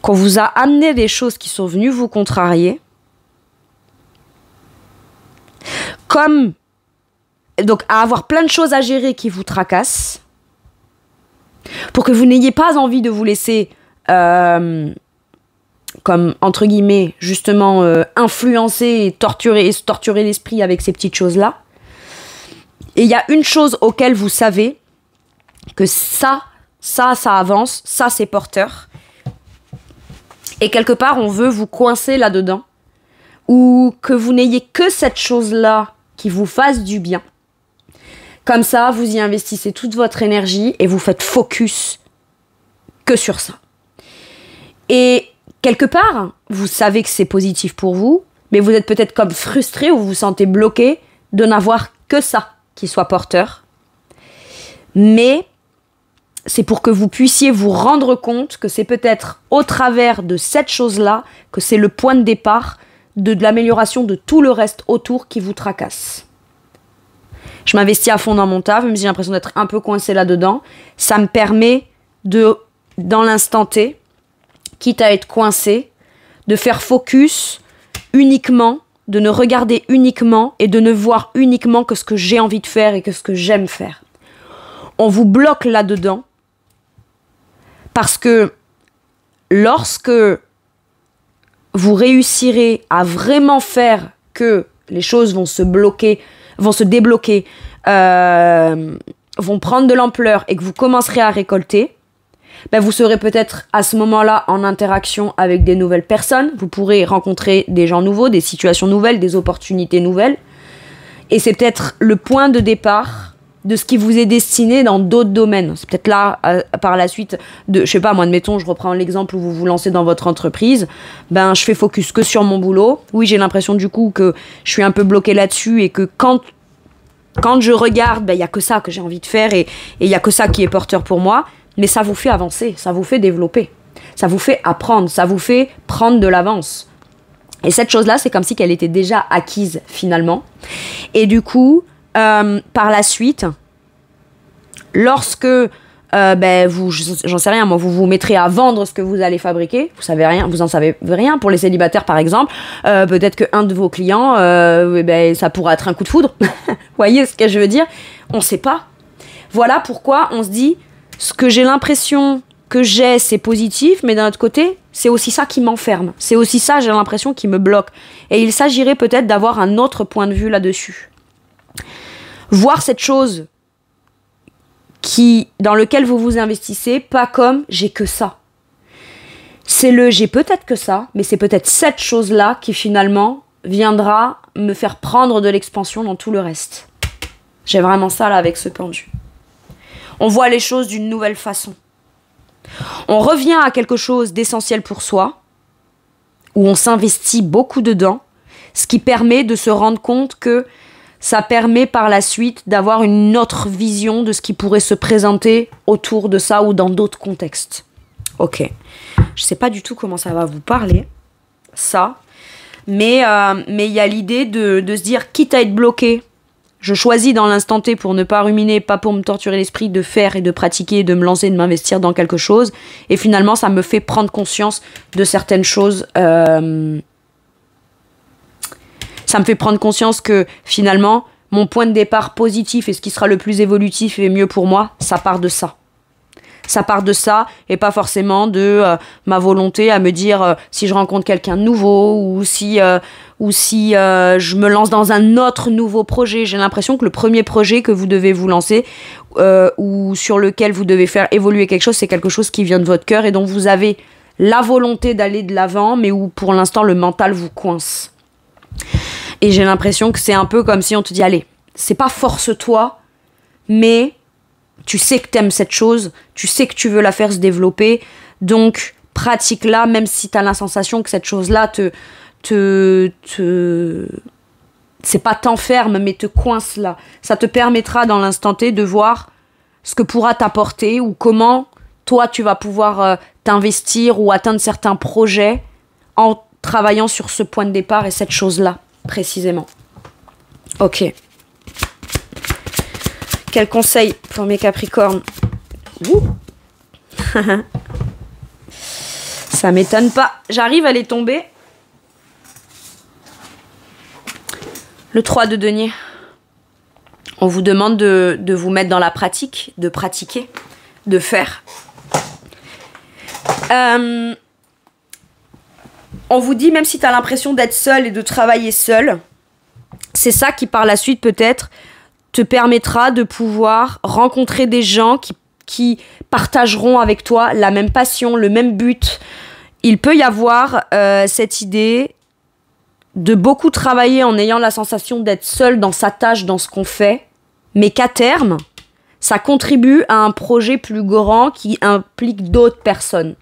A: qu'on vous a amené des choses qui sont venues vous contrarier, comme donc à avoir plein de choses à gérer qui vous tracassent, pour que vous n'ayez pas envie de vous laisser, comme entre guillemets, justement influencer et torturer l'esprit avec ces petites choses-là. Et il y a une chose auquel vous savez que ça avance, ça c'est porteur. Et quelque part, on veut vous coincer là-dedans. Ou que vous n'ayez que cette chose-là qui vous fasse du bien. Comme ça, vous y investissez toute votre énergie et vous faites focus que sur ça. Et quelque part, vous savez que c'est positif pour vous, mais vous êtes peut-être comme frustré ou vous vous sentez bloqué de n'avoir que ça qui soit porteur. Mais c'est pour que vous puissiez vous rendre compte que c'est peut-être au travers de cette chose-là que c'est le point de départ de l'amélioration de tout le reste autour qui vous tracasse. Je m'investis à fond dans mon taf, même si j'ai l'impression d'être un peu coincée là-dedans. Ça me permet dans l'instant T, quitte à être coincé, de faire focus uniquement, de ne regarder uniquement et de ne voir uniquement que ce que j'ai envie de faire et que ce que j'aime faire. On vous bloque là-dedans parce que lorsque vous réussirez à vraiment faire que les choses vont se débloquer, vont prendre de l'ampleur et que vous commencerez à récolter, vous serez peut-être à ce moment-là en interaction avec des nouvelles personnes. Vous pourrez rencontrer des gens nouveaux, des situations nouvelles, des opportunités nouvelles. Et c'est peut-être le point de départ de ce qui vous est destiné dans d'autres domaines. C'est peut-être là, par la suite, je sais pas, moi, admettons, je reprends l'exemple où vous vous lancez dans votre entreprise, ben, je fais focus que sur mon boulot. Oui, j'ai l'impression du coup que je suis un peu bloquée là-dessus et que quand je regarde, ben, y a que ça que j'ai envie de faire et y a que ça qui est porteur pour moi, mais ça vous fait avancer, ça vous fait développer, ça vous fait apprendre, ça vous fait prendre de l'avance. Et cette chose-là, c'est comme si qu'elle était déjà acquise, finalement. Et du coup, par la suite, lorsque j'en sais rien, moi, vous vous mettrez à vendre ce que vous allez fabriquer, vous en savez rien. Pour les célibataires, par exemple, peut-être qu'un de vos clients, ça pourrait être un coup de foudre. Vous voyez ce que je veux dire? On ne sait pas. Voilà pourquoi on se dit, ce que j'ai l'impression que c'est positif, mais d'un autre côté, c'est aussi ça qui m'enferme. C'est aussi ça, j'ai l'impression, qui me bloque. Et il s'agirait peut-être d'avoir un autre point de vue là-dessus. Voir cette chose dans lequel vous vous investissez, pas comme j'ai que ça. J'ai peut-être que ça, mais c'est peut-être cette chose-là qui finalement viendra me faire prendre de l'expansion dans tout le reste. J'ai vraiment ça là avec ce pendu. On voit les choses d'une nouvelle façon. On revient à quelque chose d'essentiel pour soi, où on s'investit beaucoup dedans, ce qui permet de se rendre compte que ça permet par la suite d'avoir une autre vision de ce qui pourrait se présenter autour de ça ou dans d'autres contextes. Ok. Je sais pas du tout comment ça va vous parler, ça. Mais il y a l'idée de se dire, quitte à être bloqué, je choisis dans l'instant T pour ne pas ruminer, pas pour me torturer l'esprit, de faire et de pratiquer, de me lancer, de m'investir dans quelque chose. Et finalement, ça me fait prendre conscience de certaines choses. Ça me fait prendre conscience que finalement, mon point de départ positif et ce qui sera le plus évolutif et mieux pour moi, ça part de ça. Ça part de ça et pas forcément de ma volonté à me dire si je rencontre quelqu'un de nouveau ou si je me lance dans un autre nouveau projet. J'ai l'impression que le premier projet que vous devez vous lancer ou sur lequel vous devez faire évoluer quelque chose, c'est quelque chose qui vient de votre cœur et dont vous avez la volonté d'aller de l'avant, mais où pour l'instant le mental vous coince. Et j'ai l'impression que c'est un peu comme si on te dit, allez, c'est pas force-toi, mais tu sais que t'aimes cette chose, tu sais que tu veux la faire se développer, donc pratique-la, même si t'as la sensation que cette chose-là c'est pas t'enferme, mais te coince là. Ça te permettra dans l'instant T de voir ce que pourra t'apporter ou comment toi tu vas pouvoir t'investir ou atteindre certains projets en travaillant sur ce point de départ et cette chose-là, précisément. Ok. Quel conseil pour mes Capricornes? Ça m'étonne pas. J'arrive à les tomber. Le 3 de denier. On vous demande de vous mettre dans la pratique, de pratiquer, de faire. On vous dit, même si tu as l'impression d'être seul et de travailler seul, c'est ça qui par la suite peut-être te permettra de pouvoir rencontrer des gens qui partageront avec toi la même passion, le même but. Il peut y avoir cette idée de beaucoup travailler en ayant la sensation d'être seul dans sa tâche, dans ce qu'on fait, mais qu'à terme, ça contribue à un projet plus grand qui implique d'autres personnes.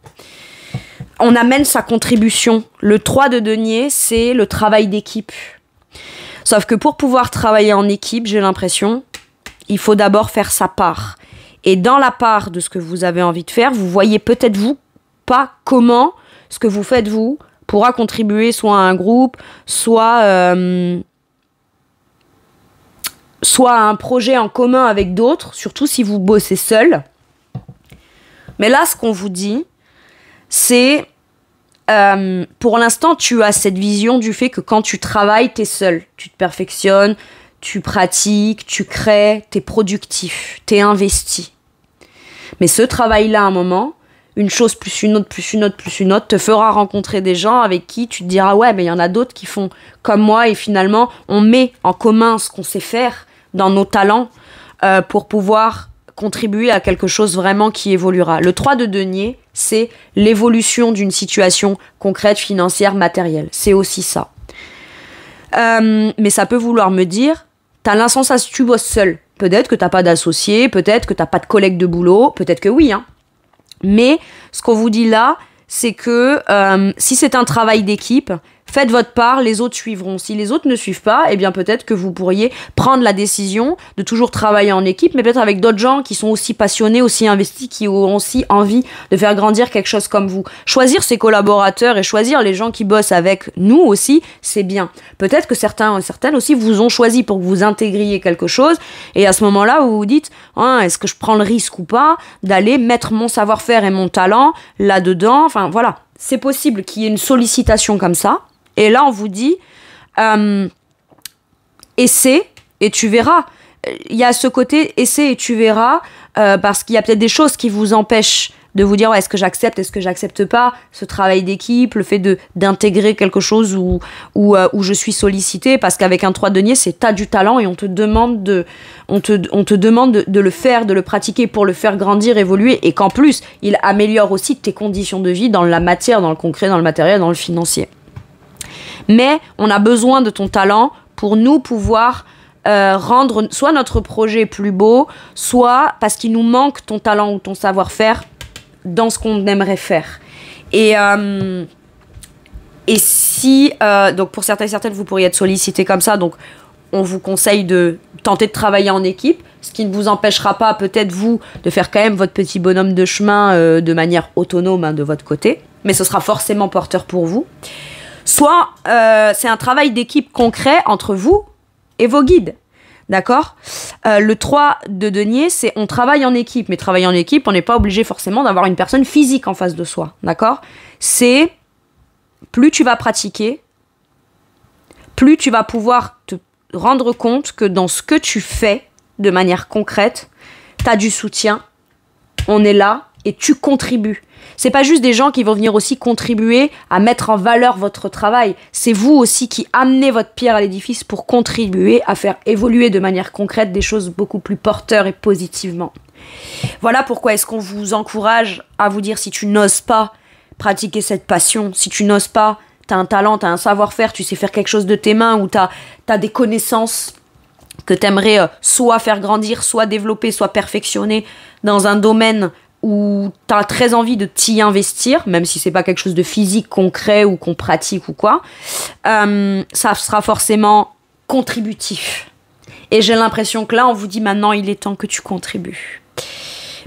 A: On amène sa contribution. Le 3 de denier, c'est le travail d'équipe. Sauf que pour pouvoir travailler en équipe, j'ai l'impression, il faut d'abord faire sa part. Et dans la part de ce que vous avez envie de faire, vous voyez peut-être vous pas comment ce que vous faites vous pourra contribuer soit à un groupe, soit à un projet en commun avec d'autres, surtout si vous bossez seul. Mais là, ce qu'on vous dit, c'est pour l'instant, tu as cette vision du fait que quand tu travailles, t'es seul. Tu te perfectionnes, tu pratiques, tu crées, t'es productif, t'es investi. Mais ce travail-là, à un moment, une chose plus une autre, plus une autre, plus une autre, te fera rencontrer des gens avec qui tu te diras « Ouais, mais il y en a d'autres qui font comme moi » et finalement, on met en commun ce qu'on sait faire dans nos talents pour pouvoir contribuer à quelque chose vraiment qui évoluera. Le 3 de denier, c'est l'évolution d'une situation concrète, financière, matérielle. C'est aussi ça. Mais ça peut vouloir me dire, t'as la sensation, tu bosses seul, Peut-être que t'as pas d'associé, peut-être que t'as pas de collègue de boulot, peut-être que oui, hein. Mais ce qu'on vous dit là, c'est que si c'est un travail d'équipe, faites votre part, les autres suivront. Si les autres ne suivent pas, eh bien peut-être que vous pourriez prendre la décision de toujours travailler en équipe, mais peut-être avec d'autres gens qui sont aussi passionnés, aussi investis, qui ont aussi envie de faire grandir quelque chose comme vous. Choisir ses collaborateurs et choisir les gens qui bossent avec nous aussi, c'est bien. Peut-être que certaines aussi vous ont choisi pour que vous intégriez quelque chose, et à ce moment-là, vous vous dites, hein, est-ce que je prends le risque ou pas d'aller mettre mon savoir-faire et mon talent là-dedans? Enfin, voilà. C'est possible qu'il y ait une sollicitation comme ça. Et là, on vous dit, essaie et tu verras. Il y a ce côté, essaie et tu verras, parce qu'il y a peut-être des choses qui vous empêchent de vous dire, ouais, est-ce que j'accepte pas ce travail d'équipe, le fait d'intégrer quelque chose où je suis sollicité, parce qu'avec un 3 deniers, c'est t'as du talent et on te demande de le faire, de le pratiquer pour le faire grandir, évoluer, et qu'en plus, il améliore aussi tes conditions de vie dans la matière, dans le concret, dans le matériel, dans le financier. Mais on a besoin de ton talent pour nous pouvoir rendre soit notre projet plus beau, soit parce qu'il nous manque ton talent ou ton savoir-faire dans ce qu'on aimerait faire. Et si, donc pour certains et certaines, vous pourriez être sollicité comme ça, donc on vous conseille de tenter de travailler en équipe, ce qui ne vous empêchera pas peut-être vous de faire quand même votre petit bonhomme de chemin de manière autonome, hein, de votre côté, mais ce sera forcément porteur pour vous. Soit c'est un travail d'équipe concret entre vous et vos guides. D'accord ? Le 3 de denier, c'est on travaille en équipe. Mais travailler en équipe, on n'est pas obligé forcément d'avoir une personne physique en face de soi. D'accord ? C'est plus tu vas pratiquer, plus tu vas pouvoir te rendre compte que dans ce que tu fais de manière concrète, tu as du soutien, on est là et tu contribues. C'est pas juste des gens qui vont venir aussi contribuer à mettre en valeur votre travail. C'est vous aussi qui amenez votre pierre à l'édifice pour contribuer à faire évoluer de manière concrète des choses beaucoup plus porteurs et positivement. Voilà pourquoi est-ce qu'on vous encourage à vous dire, si tu n'oses pas pratiquer cette passion, si tu n'oses pas, t'as un talent, t'as un savoir-faire, tu sais faire quelque chose de tes mains, ou t'as des connaissances que t'aimerais soit faire grandir, soit développer, soit perfectionner dans un domaine où tu as très envie de t'y investir, même si c'est pas quelque chose de physique, concret ou qu'on pratique ou quoi, ça sera forcément contributif. Et j'ai l'impression que là, on vous dit maintenant, il est temps que tu contribues.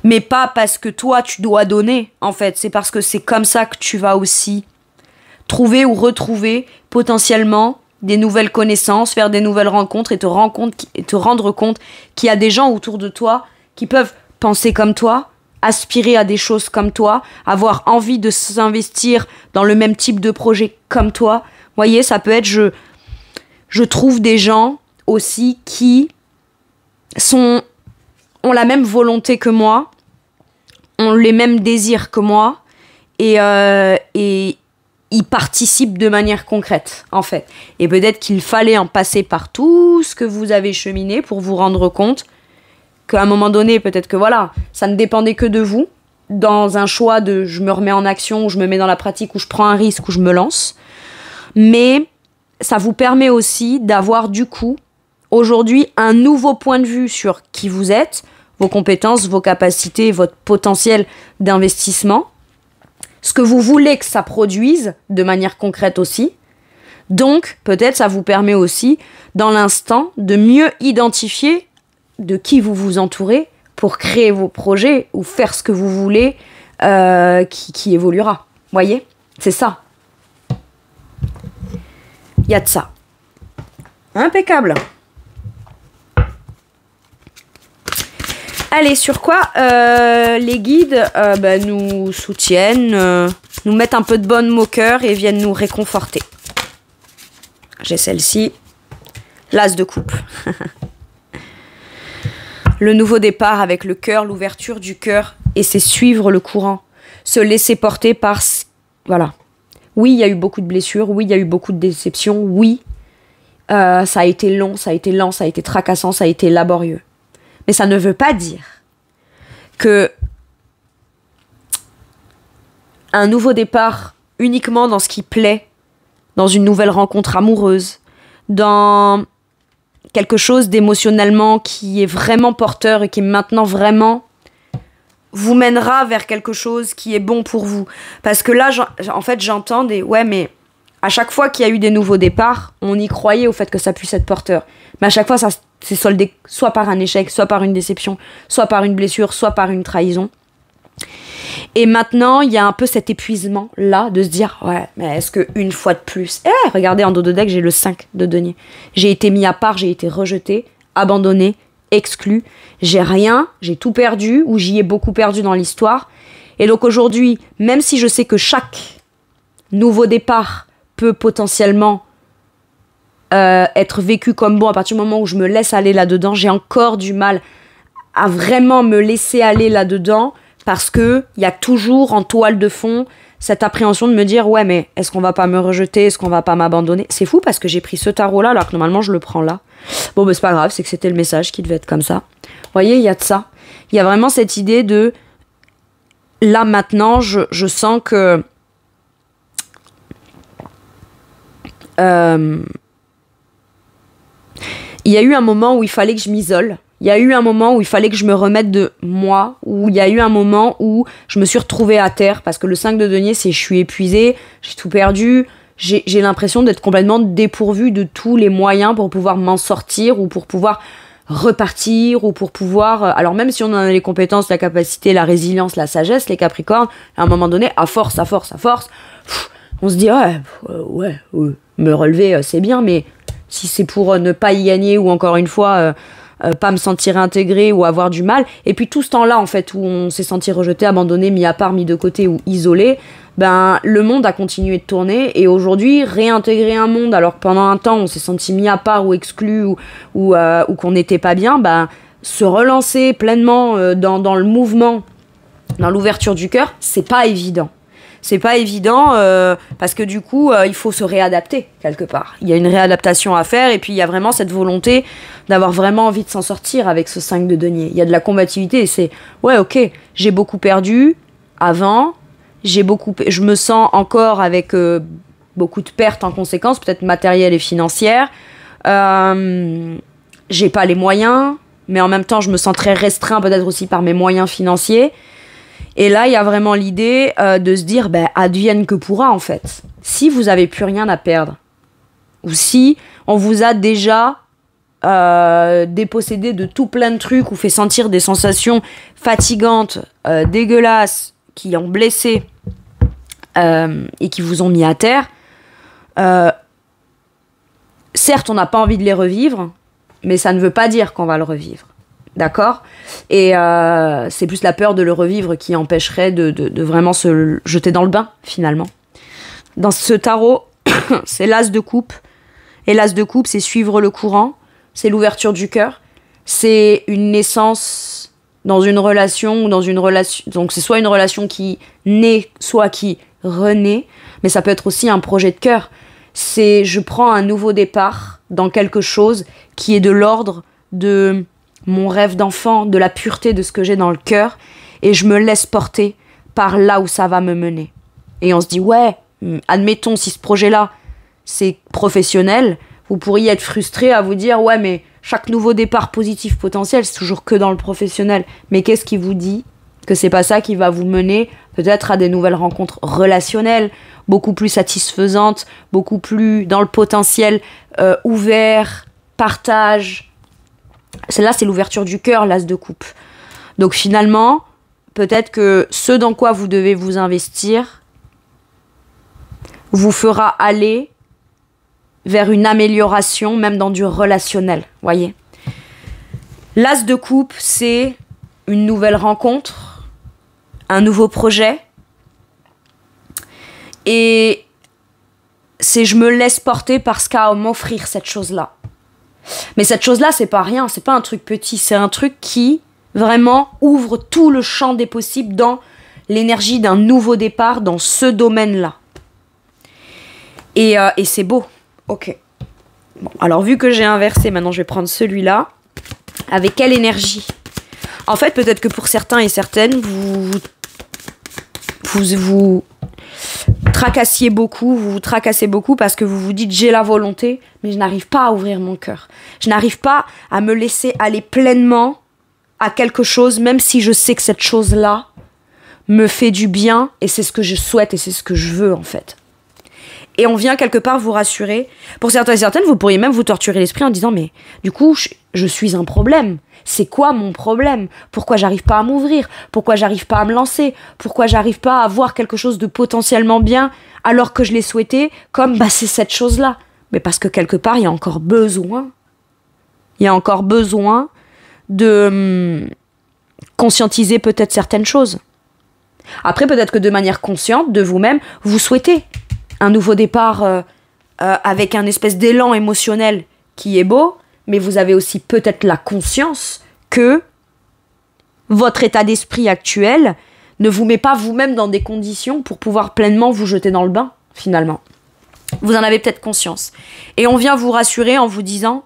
A: Mais pas parce que toi, tu dois donner, en fait. C'est parce que c'est comme ça que tu vas aussi trouver ou retrouver potentiellement des nouvelles connaissances, faire des nouvelles rencontres et te rendre compte qu'il y a des gens autour de toi qui peuvent penser comme toi, aspirer à des choses comme toi, avoir envie de s'investir dans le même type de projet comme toi. Vous voyez, ça peut être, je trouve des gens aussi qui ont la même volonté que moi, ont les mêmes désirs que moi, et ils participent de manière concrète, en fait. Et peut-être qu'il fallait en passer par tout ce que vous avez cheminé pour vous rendre compte qu'à un moment donné, peut-être que voilà, ça ne dépendait que de vous, dans un choix de je me remets en action, ou je me mets dans la pratique, ou je prends un risque, ou je me lance. Mais ça vous permet aussi d'avoir du coup, aujourd'hui, un nouveau point de vue sur qui vous êtes, vos compétences, vos capacités, votre potentiel d'investissement, ce que vous voulez que ça produise de manière concrète aussi. Donc, peut-être ça vous permet aussi, dans l'instant, de mieux identifier de qui vous vous entourez pour créer vos projets ou faire ce que vous voulez qui évoluera. Voyez ? C'est ça. Il y a de ça. Impeccable. Allez, sur quoi les guides nous soutiennent, nous mettent un peu de bonne au cœur et viennent nous réconforter. J'ai celle-ci. L'as de coupe. Le nouveau départ avec le cœur, l'ouverture du cœur, et c'est suivre le courant. Se laisser porter par... Voilà. Oui, il y a eu beaucoup de blessures, oui, il y a eu beaucoup de déceptions, oui, ça a été long, ça a été lent, ça a été tracassant, ça a été laborieux. Mais ça ne veut pas dire que un nouveau départ uniquement dans ce qui plaît, dans une nouvelle rencontre amoureuse, dans quelque chose d'émotionnellement qui est vraiment porteur et qui maintenant vraiment vous mènera vers quelque chose qui est bon pour vous. Parce que là, en fait, j'entends des... Ouais, mais à chaque fois qu'il y a eu des nouveaux départs, on y croyait au fait que ça puisse être porteur. Mais à chaque fois, ça s'est soldé soit par un échec, soit par une déception, soit par une blessure, soit par une trahison. Et maintenant, il y a un peu cet épuisement-là de se dire, ouais, mais est-ce qu'une fois de plus... regardez, en dos de deck, j'ai le 5 de denier. J'ai été mis à part, j'ai été rejeté, abandonné, exclu. J'ai rien, j'ai tout perdu, ou j'y ai beaucoup perdu dans l'histoire. Et donc aujourd'hui, même si je sais que chaque nouveau départ peut potentiellement être vécu comme bon à partir du moment où je me laisse aller là-dedans, j'ai encore du mal à vraiment me laisser aller là-dedans, parce que il y a toujours en toile de fond cette appréhension de me dire ouais, mais est-ce qu'on va pas me rejeter, est-ce qu'on va pas m'abandonner? C'est fou parce que j'ai pris ce tarot là alors que normalement je le prends là. Bon, mais c'est pas grave, c'est que c'était le message qui devait être comme ça. Vous voyez, il y a de ça. Il y a vraiment cette idée de là maintenant je sens que il y a eu un moment où il fallait que je m'isole. Il y a eu un moment où il fallait que je me remette de moi, où il y a eu un moment où je me suis retrouvée à terre, parce que le 5 de denier, c'est je suis épuisée, j'ai tout perdu, j'ai l'impression d'être complètement dépourvue de tous les moyens pour pouvoir m'en sortir, ou pour pouvoir repartir, ou pour pouvoir... Alors même si on en a les compétences, la capacité, la résilience, la sagesse, les Capricornes, à un moment donné, à force, on se dit ouais, me relever, c'est bien, mais si c'est pour ne pas y gagner, ou encore une fois... pas me sentir intégré ou avoir du mal, et puis tout ce temps-là en fait où on s'est senti rejeté, abandonné, mis à part, mis de côté ou isolé, ben le monde a continué de tourner, et aujourd'hui réintégrer un monde alors que pendant un temps on s'est senti mis à part ou exclu ou qu'on n'était pas bien, ben se relancer pleinement dans le mouvement, dans l'ouverture du cœur, c'est pas évident. C'est pas évident parce que du coup, il faut se réadapter quelque part. Il y a une réadaptation à faire, et puis il y a vraiment cette volonté d'avoir vraiment envie de s'en sortir avec ce 5 de denier. Il y a de la combativité, et c'est ouais, ok, j'ai beaucoup perdu avant, je me sens encore avec beaucoup de pertes en conséquence, peut-être matérielles et financières. J'ai pas les moyens, mais en même temps, je me sens très restreint peut-être aussi par mes moyens financiers. Et là, il y a vraiment l'idée de se dire, advienne que pourra, en fait. Si vous n'avez plus rien à perdre, ou si on vous a déjà dépossédé de tout plein de trucs, ou fait sentir des sensations fatigantes, dégueulasses, qui ont blessé, et qui vous ont mis à terre, certes, on n'a pas envie de les revivre, mais ça ne veut pas dire qu'on va le revivre. D'accord? Et c'est plus la peur de le revivre qui empêcherait de vraiment se jeter dans le bain, finalement. Dans ce tarot, c'est l'as de coupe. Et l'as de coupe, c'est suivre le courant. C'est l'ouverture du cœur. C'est une naissance dans une relation, ou dans une relation... Donc c'est soit une relation qui naît, soit qui renaît. Mais ça peut être aussi un projet de cœur. C'est je prends un nouveau départ dans quelque chose qui est de l'ordre de... mon rêve d'enfant, de la pureté de ce que j'ai dans le cœur, et je me laisse porter par là où ça va me mener. Et on se dit, ouais, admettons, si ce projet-là, c'est professionnel, vous pourriez être frustré à vous dire, ouais, mais chaque nouveau départ positif potentiel, c'est toujours que dans le professionnel. Mais qu'est-ce qui vous dit que c'est pas ça qui va vous mener peut-être à des nouvelles rencontres relationnelles, beaucoup plus satisfaisantes, beaucoup plus dans le potentiel ouvert, partage. Celle-là, c'est l'ouverture du cœur, l'as de coupe. Donc finalement, peut-être que ce dans quoi vous devez vous investir vous fera aller vers une amélioration, même dans du relationnel, voyez. L'as de coupe, c'est une nouvelle rencontre, un nouveau projet, et c'est je me laisse porter par ce qu'a à m'offrir cette chose-là. Mais cette chose-là, c'est pas rien, c'est pas un truc petit, c'est un truc qui vraiment ouvre tout le champ des possibles dans l'énergie d'un nouveau départ dans ce domaine-là. Et c'est beau. Ok. Bon, alors vu que j'ai inversé, maintenant je vais prendre celui-là. Avec quelle énergie? En fait, peut-être que pour certains et certaines, tracassiez beaucoup, vous vous tracassez beaucoup parce que vous vous dites j'ai la volonté, mais je n'arrive pas à ouvrir mon cœur. Je n'arrive pas à me laisser aller pleinement à quelque chose, même si je sais que cette chose-là me fait du bien et c'est ce que je souhaite et c'est ce que je veux en fait. Et on vient quelque part vous rassurer. Pour certains et certaines, vous pourriez même vous torturer l'esprit en disant mais du coup, je suis un problème. C'est quoi mon problème? Pourquoi j'arrive pas à m'ouvrir? Pourquoi j'arrive pas à me lancer? Pourquoi j'arrive pas à voir quelque chose de potentiellement bien alors que je l'ai souhaité comme c'est cette chose-là? Mais parce que quelque part, il y a encore besoin. Il y a encore besoin de conscientiser peut-être certaines choses. Après, peut-être que de manière consciente de vous-même, vous souhaitez un nouveau départ avec un espèce d'élan émotionnel qui est beau, mais vous avez aussi peut-être la conscience que votre état d'esprit actuel ne vous met pas vous-même dans des conditions pour pouvoir pleinement vous jeter dans le bain, finalement. Vous en avez peut-être conscience. Et on vient vous rassurer en vous disant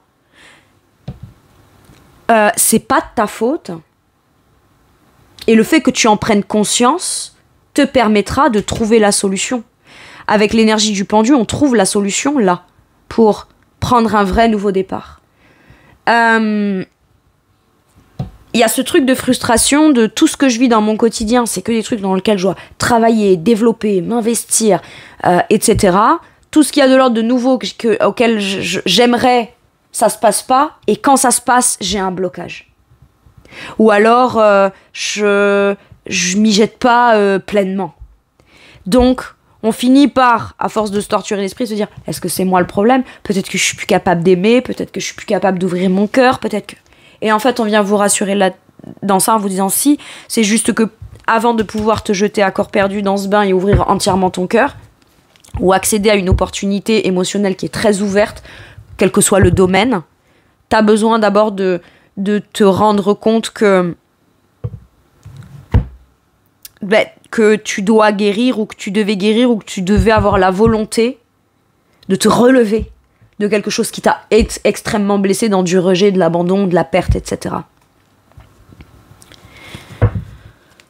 A: c'est pas de ta faute. Et le fait que tu en prennes conscience te permettra de trouver la solution. Avec l'énergie du pendu, on trouve la solution là, pour prendre un vrai nouveau départ. Il y a ce truc de frustration de tout ce que je vis dans mon quotidien, c'est que des trucs dans lesquels je dois travailler, développer, m'investir, etc. Tout ce qu'il y a de l'ordre de nouveau auquel j'aimerais, ça se passe pas, et quand ça se passe, j'ai un blocage. Ou alors, je m'y jette pas pleinement. Donc, on finit par, à force de se torturer l'esprit, se dire « Est-ce que c'est moi le problème? Peut-être que je suis plus capable d'aimer, peut-être que je suis plus capable d'ouvrir mon cœur, peut-être que... » Et en fait, on vient vous rassurer dans ça en vous disant « Si, c'est juste que avant de pouvoir te jeter à corps perdu dans ce bain et ouvrir entièrement ton cœur, ou accéder à une opportunité émotionnelle qui est très ouverte, quel que soit le domaine, t'as besoin d'abord de te rendre compte que tu dois guérir ou que tu devais guérir ou que tu devais avoir la volonté de te relever de quelque chose qui t'a extrêmement blessé dans du rejet, de l'abandon, de la perte, etc.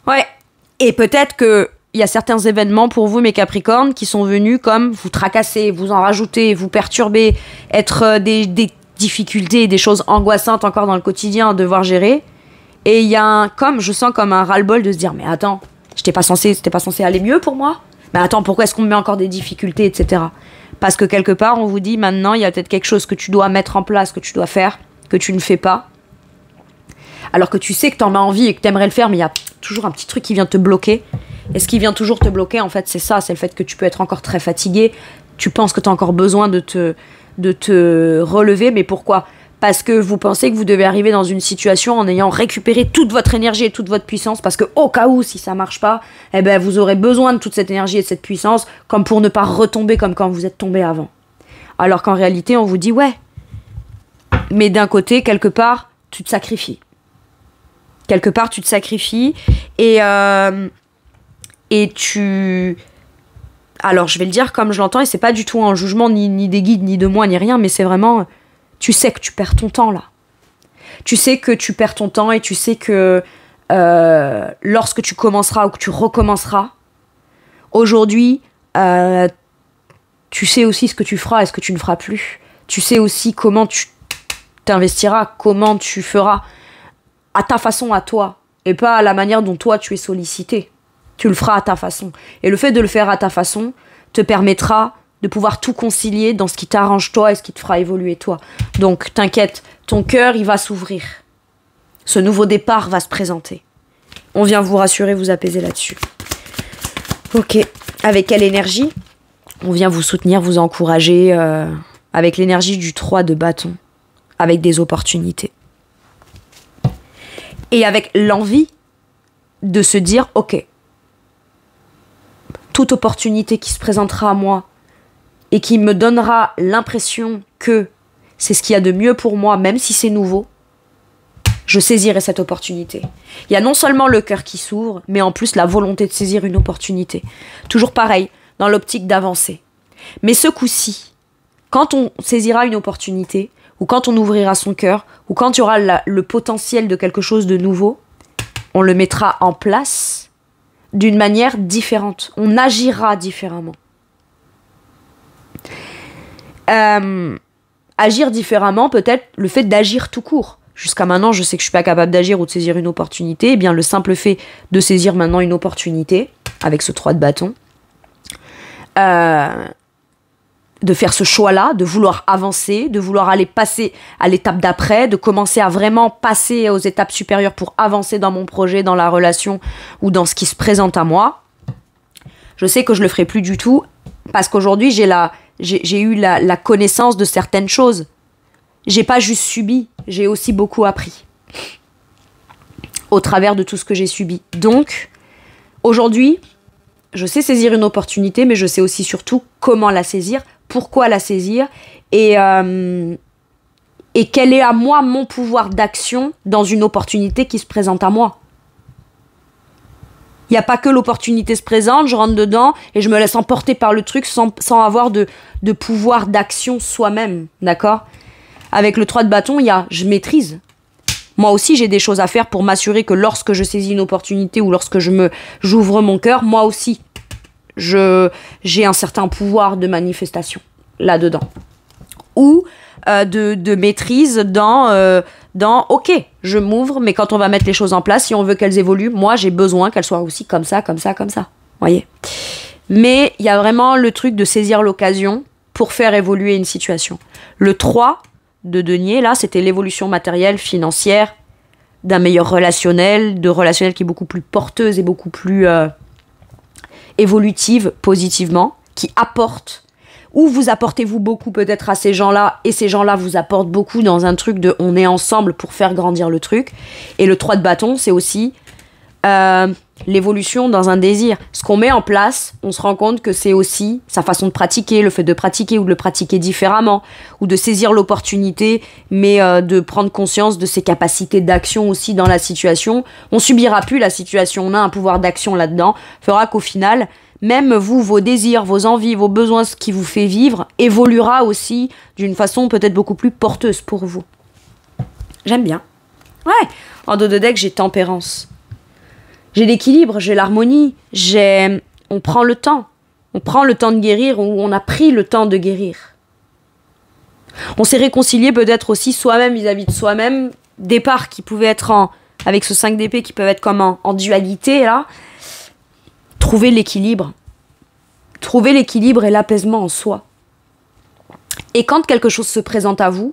A: Ouais. Et peut-être qu'il y a certains événements pour vous, mes Capricornes, qui sont venus comme vous tracasser, vous en rajouter, vous perturber, être des difficultés, des choses angoissantes encore dans le quotidien à devoir gérer. Et il y a je sens comme un ras-le-bol de se dire, mais attends, c'était pas censé aller mieux pour moi? Mais attends, pourquoi est-ce qu'on me met encore des difficultés, etc. Parce que quelque part, on vous dit, maintenant, il y a peut-être quelque chose que tu dois mettre en place, que tu dois faire, que tu ne fais pas. Alors que tu sais que t'en as envie et que t'aimerais le faire, mais il y a toujours un petit truc qui vient te bloquer. Et ce qui vient toujours te bloquer, en fait, c'est ça, c'est le fait que tu peux être encore très fatigué. Tu penses que t'as encore besoin de te relever, mais pourquoi? Parce que vous pensez que vous devez arriver dans une situation en ayant récupéré toute votre énergie et toute votre puissance, parce que au cas où, si ça marche pas, eh ben, vous aurez besoin de toute cette énergie et de cette puissance, comme pour ne pas retomber comme quand vous êtes tombé avant. Alors qu'en réalité, on vous dit, ouais, mais d'un côté, quelque part, tu te sacrifies. Quelque part, tu te sacrifies et tu... Alors, je vais le dire comme je l'entends, et c'est pas du tout un jugement ni des guides, ni de moi, ni rien, mais c'est vraiment... Tu sais que tu perds ton temps, là. Tu sais que tu perds ton temps et tu sais que lorsque tu commenceras ou que tu recommenceras, aujourd'hui, tu sais aussi ce que tu feras et ce que tu ne feras plus. Tu sais aussi comment tu t'investiras, comment tu feras à ta façon, à toi, et pas à la manière dont toi tu es sollicité. Tu le feras à ta façon. Et le fait de le faire à ta façon te permettra de pouvoir tout concilier dans ce qui t'arrange toi et ce qui te fera évoluer toi. Donc t'inquiète, ton cœur il va s'ouvrir. Ce nouveau départ va se présenter. On vient vous rassurer, vous apaiser là-dessus. Ok, avec quelle énergie? On vient vous soutenir, vous encourager avec l'énergie du 3 de bâton, avec des opportunités. Et avec l'envie de se dire, ok, toute opportunité qui se présentera à moi et qui me donnera l'impression que c'est ce qu'il y a de mieux pour moi, même si c'est nouveau, je saisirai cette opportunité. Il y a non seulement le cœur qui s'ouvre, mais en plus la volonté de saisir une opportunité. Toujours pareil, dans l'optique d'avancer. Mais ce coup-ci, quand on saisira une opportunité, ou quand on ouvrira son cœur, ou quand il y aura le potentiel de quelque chose de nouveau, on le mettra en place d'une manière différente. On agira différemment. Agir différemment, peut-être le fait d'agir tout court. Jusqu'à maintenant, je sais que je suis pas capable d'agir ou de saisir une opportunité. Eh bien, le simple fait de saisir maintenant une opportunité, avec ce 3 de bâton, de faire ce choix-là, de vouloir avancer, de vouloir aller passer à l'étape d'après, de commencer à vraiment passer aux étapes supérieures pour avancer dans mon projet, dans la relation ou dans ce qui se présente à moi. Je sais que je le ferai plus du tout parce qu'aujourd'hui, j'ai eu la connaissance de certaines choses. J'ai pas juste subi, j'ai aussi beaucoup appris au travers de tout ce que j'ai subi. Donc, aujourd'hui, je sais saisir une opportunité, mais je sais aussi surtout comment la saisir, pourquoi la saisir et quel est à moi mon pouvoir d'action dans une opportunité qui se présente à moi. Il n'y a pas que l'opportunité se présente, je rentre dedans et je me laisse emporter par le truc sans avoir de pouvoir d'action soi-même, d'accord ? Avec le 3 de bâton, il y a je maîtrise. Moi aussi, j'ai des choses à faire pour m'assurer que lorsque je saisis une opportunité ou lorsque j'ouvre mon cœur, moi aussi, j'ai un certain pouvoir de manifestation là-dedans. Ou de maîtrise dans ok, je m'ouvre, mais quand on va mettre les choses en place, si on veut qu'elles évoluent, moi, j'ai besoin qu'elles soient aussi comme ça, comme ça, comme ça. Voyez ? Mais il y a vraiment le truc de saisir l'occasion pour faire évoluer une situation. Le 3 de denier, là, c'était l'évolution matérielle, financière, d'un meilleur relationnel, de relationnel qui est beaucoup plus porteuse et beaucoup plus évolutive, positivement, qui apporte, ou vous apportez-vous beaucoup peut-être à ces gens-là, et ces gens-là vous apportent beaucoup dans un truc de on est ensemble pour faire grandir le truc. Et le 3 de bâton, c'est aussi l'évolution dans un désir. Ce qu'on met en place, on se rend compte que c'est aussi sa façon de pratiquer, le fait de pratiquer ou de le pratiquer différemment, ou de saisir l'opportunité, mais de prendre conscience de ses capacités d'action aussi dans la situation. On subira plus la situation, on a un pouvoir d'action là-dedans, fera qu'au final, même vous, vos désirs, vos envies, vos besoins, ce qui vous fait vivre, évoluera aussi d'une façon peut-être beaucoup plus porteuse pour vous. J'aime bien. Ouais, en dos de deck, j'ai tempérance. J'ai l'équilibre, j'ai l'harmonie, on prend le temps. On prend le temps de guérir, ou on a pris le temps de guérir. On s'est réconcilié peut-être aussi soi-même vis-à-vis de soi-même, des parts qui pouvaient être avec ce 5 d'épée, qui peuvent être comme en dualité, là. Trouver l'équilibre. Trouver l'équilibre et l'apaisement en soi. Et quand quelque chose se présente à vous,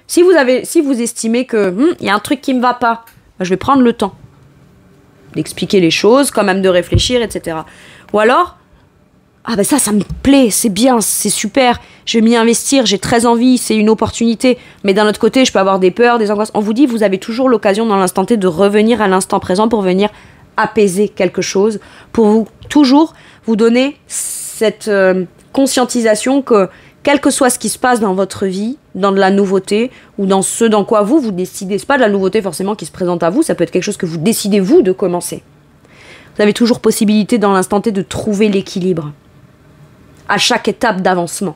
A: si vous estimez que y a un truc qui me va pas, je vais prendre le temps d'expliquer les choses, quand même de réfléchir, etc. Ou alors, ça me plaît, c'est bien, c'est super, je vais m'y investir, j'ai très envie, c'est une opportunité. Mais d'un autre côté, je peux avoir des peurs, des angoisses. On vous dit, vous avez toujours l'occasion dans l'instant T de revenir à l'instant présent pour venir apaiser quelque chose, pour toujours vous donner cette conscientisation que quel que soit ce qui se passe dans votre vie, dans de la nouveauté, ou dans ce dans quoi vous décidez, c'est pas de la nouveauté forcément qui se présente à vous, ça peut être quelque chose que vous décidez vous de commencer. Vous avez toujours possibilité dans l'instant T de trouver l'équilibre à chaque étape d'avancement.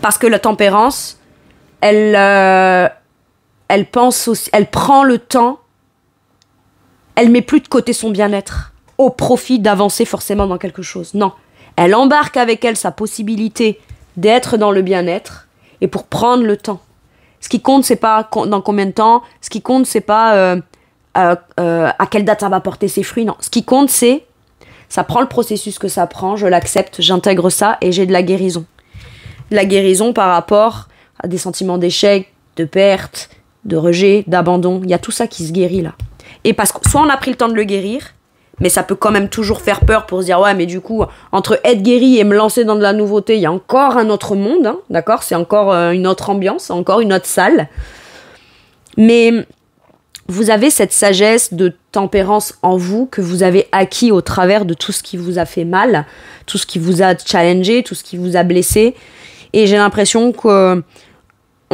A: Parce que la tempérance, elle pense aussi, elle prend le temps, elle met plus de côté son bien-être au profit d'avancer forcément dans quelque chose. Non. Elle embarque avec elle sa possibilité d'être dans le bien-être et pour prendre le temps. Ce qui compte, c'est pas dans combien de temps. Ce qui compte, c'est pas à quelle date ça va porter ses fruits. Non. Ce qui compte, c'est ça prend le processus que ça prend, je l'accepte, j'intègre ça et j'ai de la guérison. De la guérison par rapport à des sentiments d'échec, de perte, de rejet, d'abandon. Il y a tout ça qui se guérit là. Et parce que soit on a pris le temps de le guérir, mais ça peut quand même toujours faire peur pour se dire ouais mais du coup entre être guéri et me lancer dans de la nouveauté il y a encore un autre monde, hein, d'accord, c'est encore une autre ambiance, encore une autre salle, mais vous avez cette sagesse de tempérance en vous que vous avez acquis au travers de tout ce qui vous a fait mal, tout ce qui vous a challengé, tout ce qui vous a blessé, et j'ai l'impression que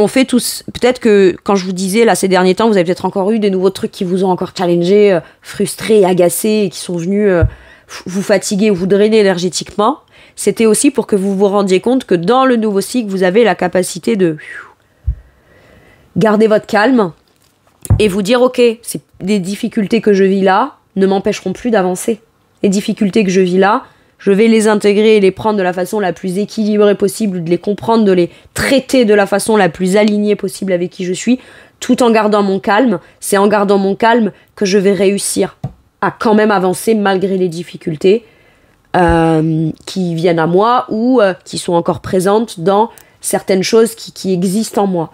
A: on fait tous, peut-être que quand je vous disais là ces derniers temps, vous avez peut-être encore eu des nouveaux trucs qui vous ont encore challengé, frustré, agacé, et qui sont venus vous fatiguer ou vous drainer énergétiquement. C'était aussi pour que vous vous rendiez compte que dans le nouveau cycle, vous avez la capacité de garder votre calme et vous dire ok, les difficultés que je vis là ne m'empêcheront plus d'avancer. Les difficultés que je vis là je vais les intégrer et les prendre de la façon la plus équilibrée possible, de les comprendre, de les traiter de la façon la plus alignée possible avec qui je suis, tout en gardant mon calme. C'est en gardant mon calme que je vais réussir à quand même avancer malgré les difficultés qui viennent à moi ou qui sont encore présentes dans certaines choses qui existent en moi.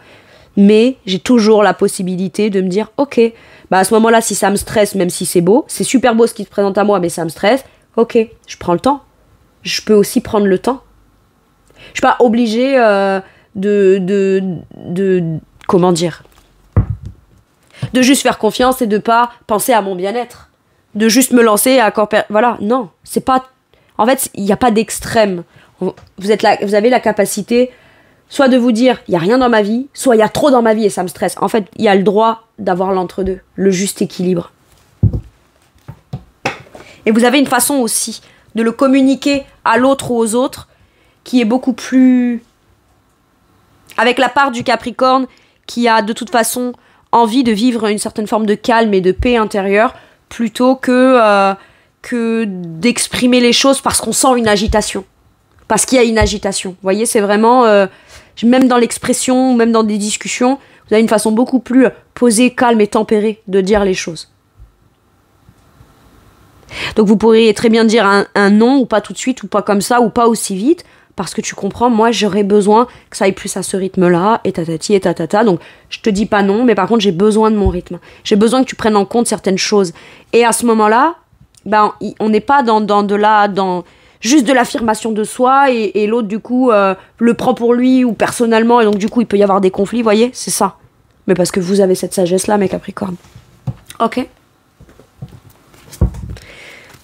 A: Mais j'ai toujours la possibilité de me dire, ok, bah à ce moment-là, si ça me stresse, même si c'est beau, c'est super beau ce qui se présente à moi, mais ça me stresse, ok, je prends le temps. Je peux aussi prendre le temps. Je suis pas obligée comment dire, de juste faire confiance et de pas penser à mon bien-être. De juste me lancer à voilà, non, c'est pas... En fait, il n'y a pas d'extrême. Vous avez la capacité soit de vous dire, il n'y a rien dans ma vie, soit il y a trop dans ma vie et ça me stresse. En fait, il y a le droit d'avoir l'entre-deux, le juste équilibre. Et vous avez une façon aussi de le communiquer à l'autre ou aux autres qui est beaucoup plus... Avec la part du Capricorne qui a de toute façon envie de vivre une certaine forme de calme et de paix intérieure plutôt que d'exprimer les choses parce qu'on sent une agitation. Parce qu'il y a une agitation. Vous voyez, c'est vraiment... même dans l'expression, même dans des discussions, vous avez une façon beaucoup plus posée, calme et tempérée de dire les choses. Donc vous pourriez très bien dire un non, ou pas tout de suite, ou pas comme ça, ou pas aussi vite, parce que tu comprends, moi j'aurais besoin que ça aille plus à ce rythme-là, et tatati, et tatata. Donc je te dis pas non, mais par contre j'ai besoin de mon rythme. J'ai besoin que tu prennes en compte certaines choses. Et à ce moment-là, ben, on n'est pas dans juste de l'affirmation de soi, et l'autre du coup le prend pour lui, ou personnellement, et donc du coup il peut y avoir des conflits, vous voyez, c'est ça. Mais parce que vous avez cette sagesse-là, mes Capricornes. Ok.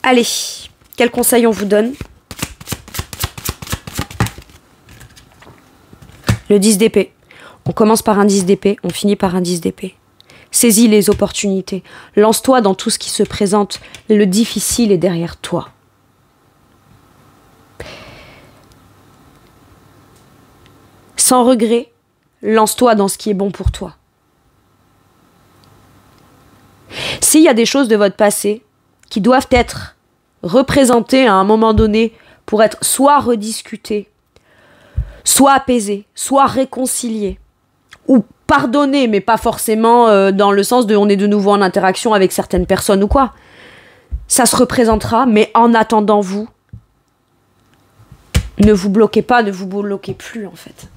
A: Allez, quel conseil on vous donne? Le 10 d'épée. On commence par un 10 d'épée, on finit par un 10 d'épée. Saisis les opportunités. Lance-toi dans tout ce qui se présente. Le difficile est derrière toi. Sans regret, lance-toi dans ce qui est bon pour toi. S'il y a des choses de votre passé qui doivent être représentées à un moment donné pour être soit rediscutées, soit apaisées, soit réconciliées, ou pardonnées, mais pas forcément dans le sens de on est de nouveau en interaction avec certaines personnes ou quoi. Ça se représentera, mais en attendant vous, ne vous bloquez pas, ne vous bloquez plus en fait.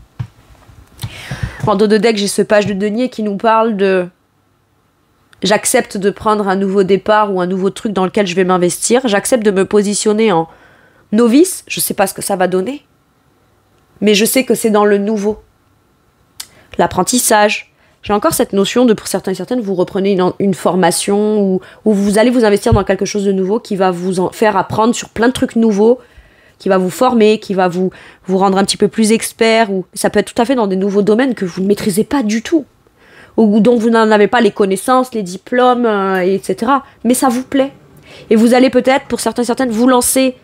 A: En dos de deck, j'ai ce page de denier qui nous parle de j'accepte de prendre un nouveau départ ou un nouveau truc dans lequel je vais m'investir. J'accepte de me positionner en novice. Je ne sais pas ce que ça va donner. Mais je sais que c'est dans le nouveau. L'apprentissage. J'ai encore cette notion de, pour certains et certaines, vous reprenez une formation ou vous allez vous investir dans quelque chose de nouveau qui va vous faire apprendre sur plein de trucs nouveaux, qui va vous former, qui va vous rendre un petit peu plus expert. Ou ça peut être tout à fait dans des nouveaux domaines que vous ne maîtrisez pas du tout. Ou dont vous n'en avez pas les connaissances, les diplômes, etc. Mais ça vous plaît. Et vous allez peut-être, pour certains et certaines, vous lancer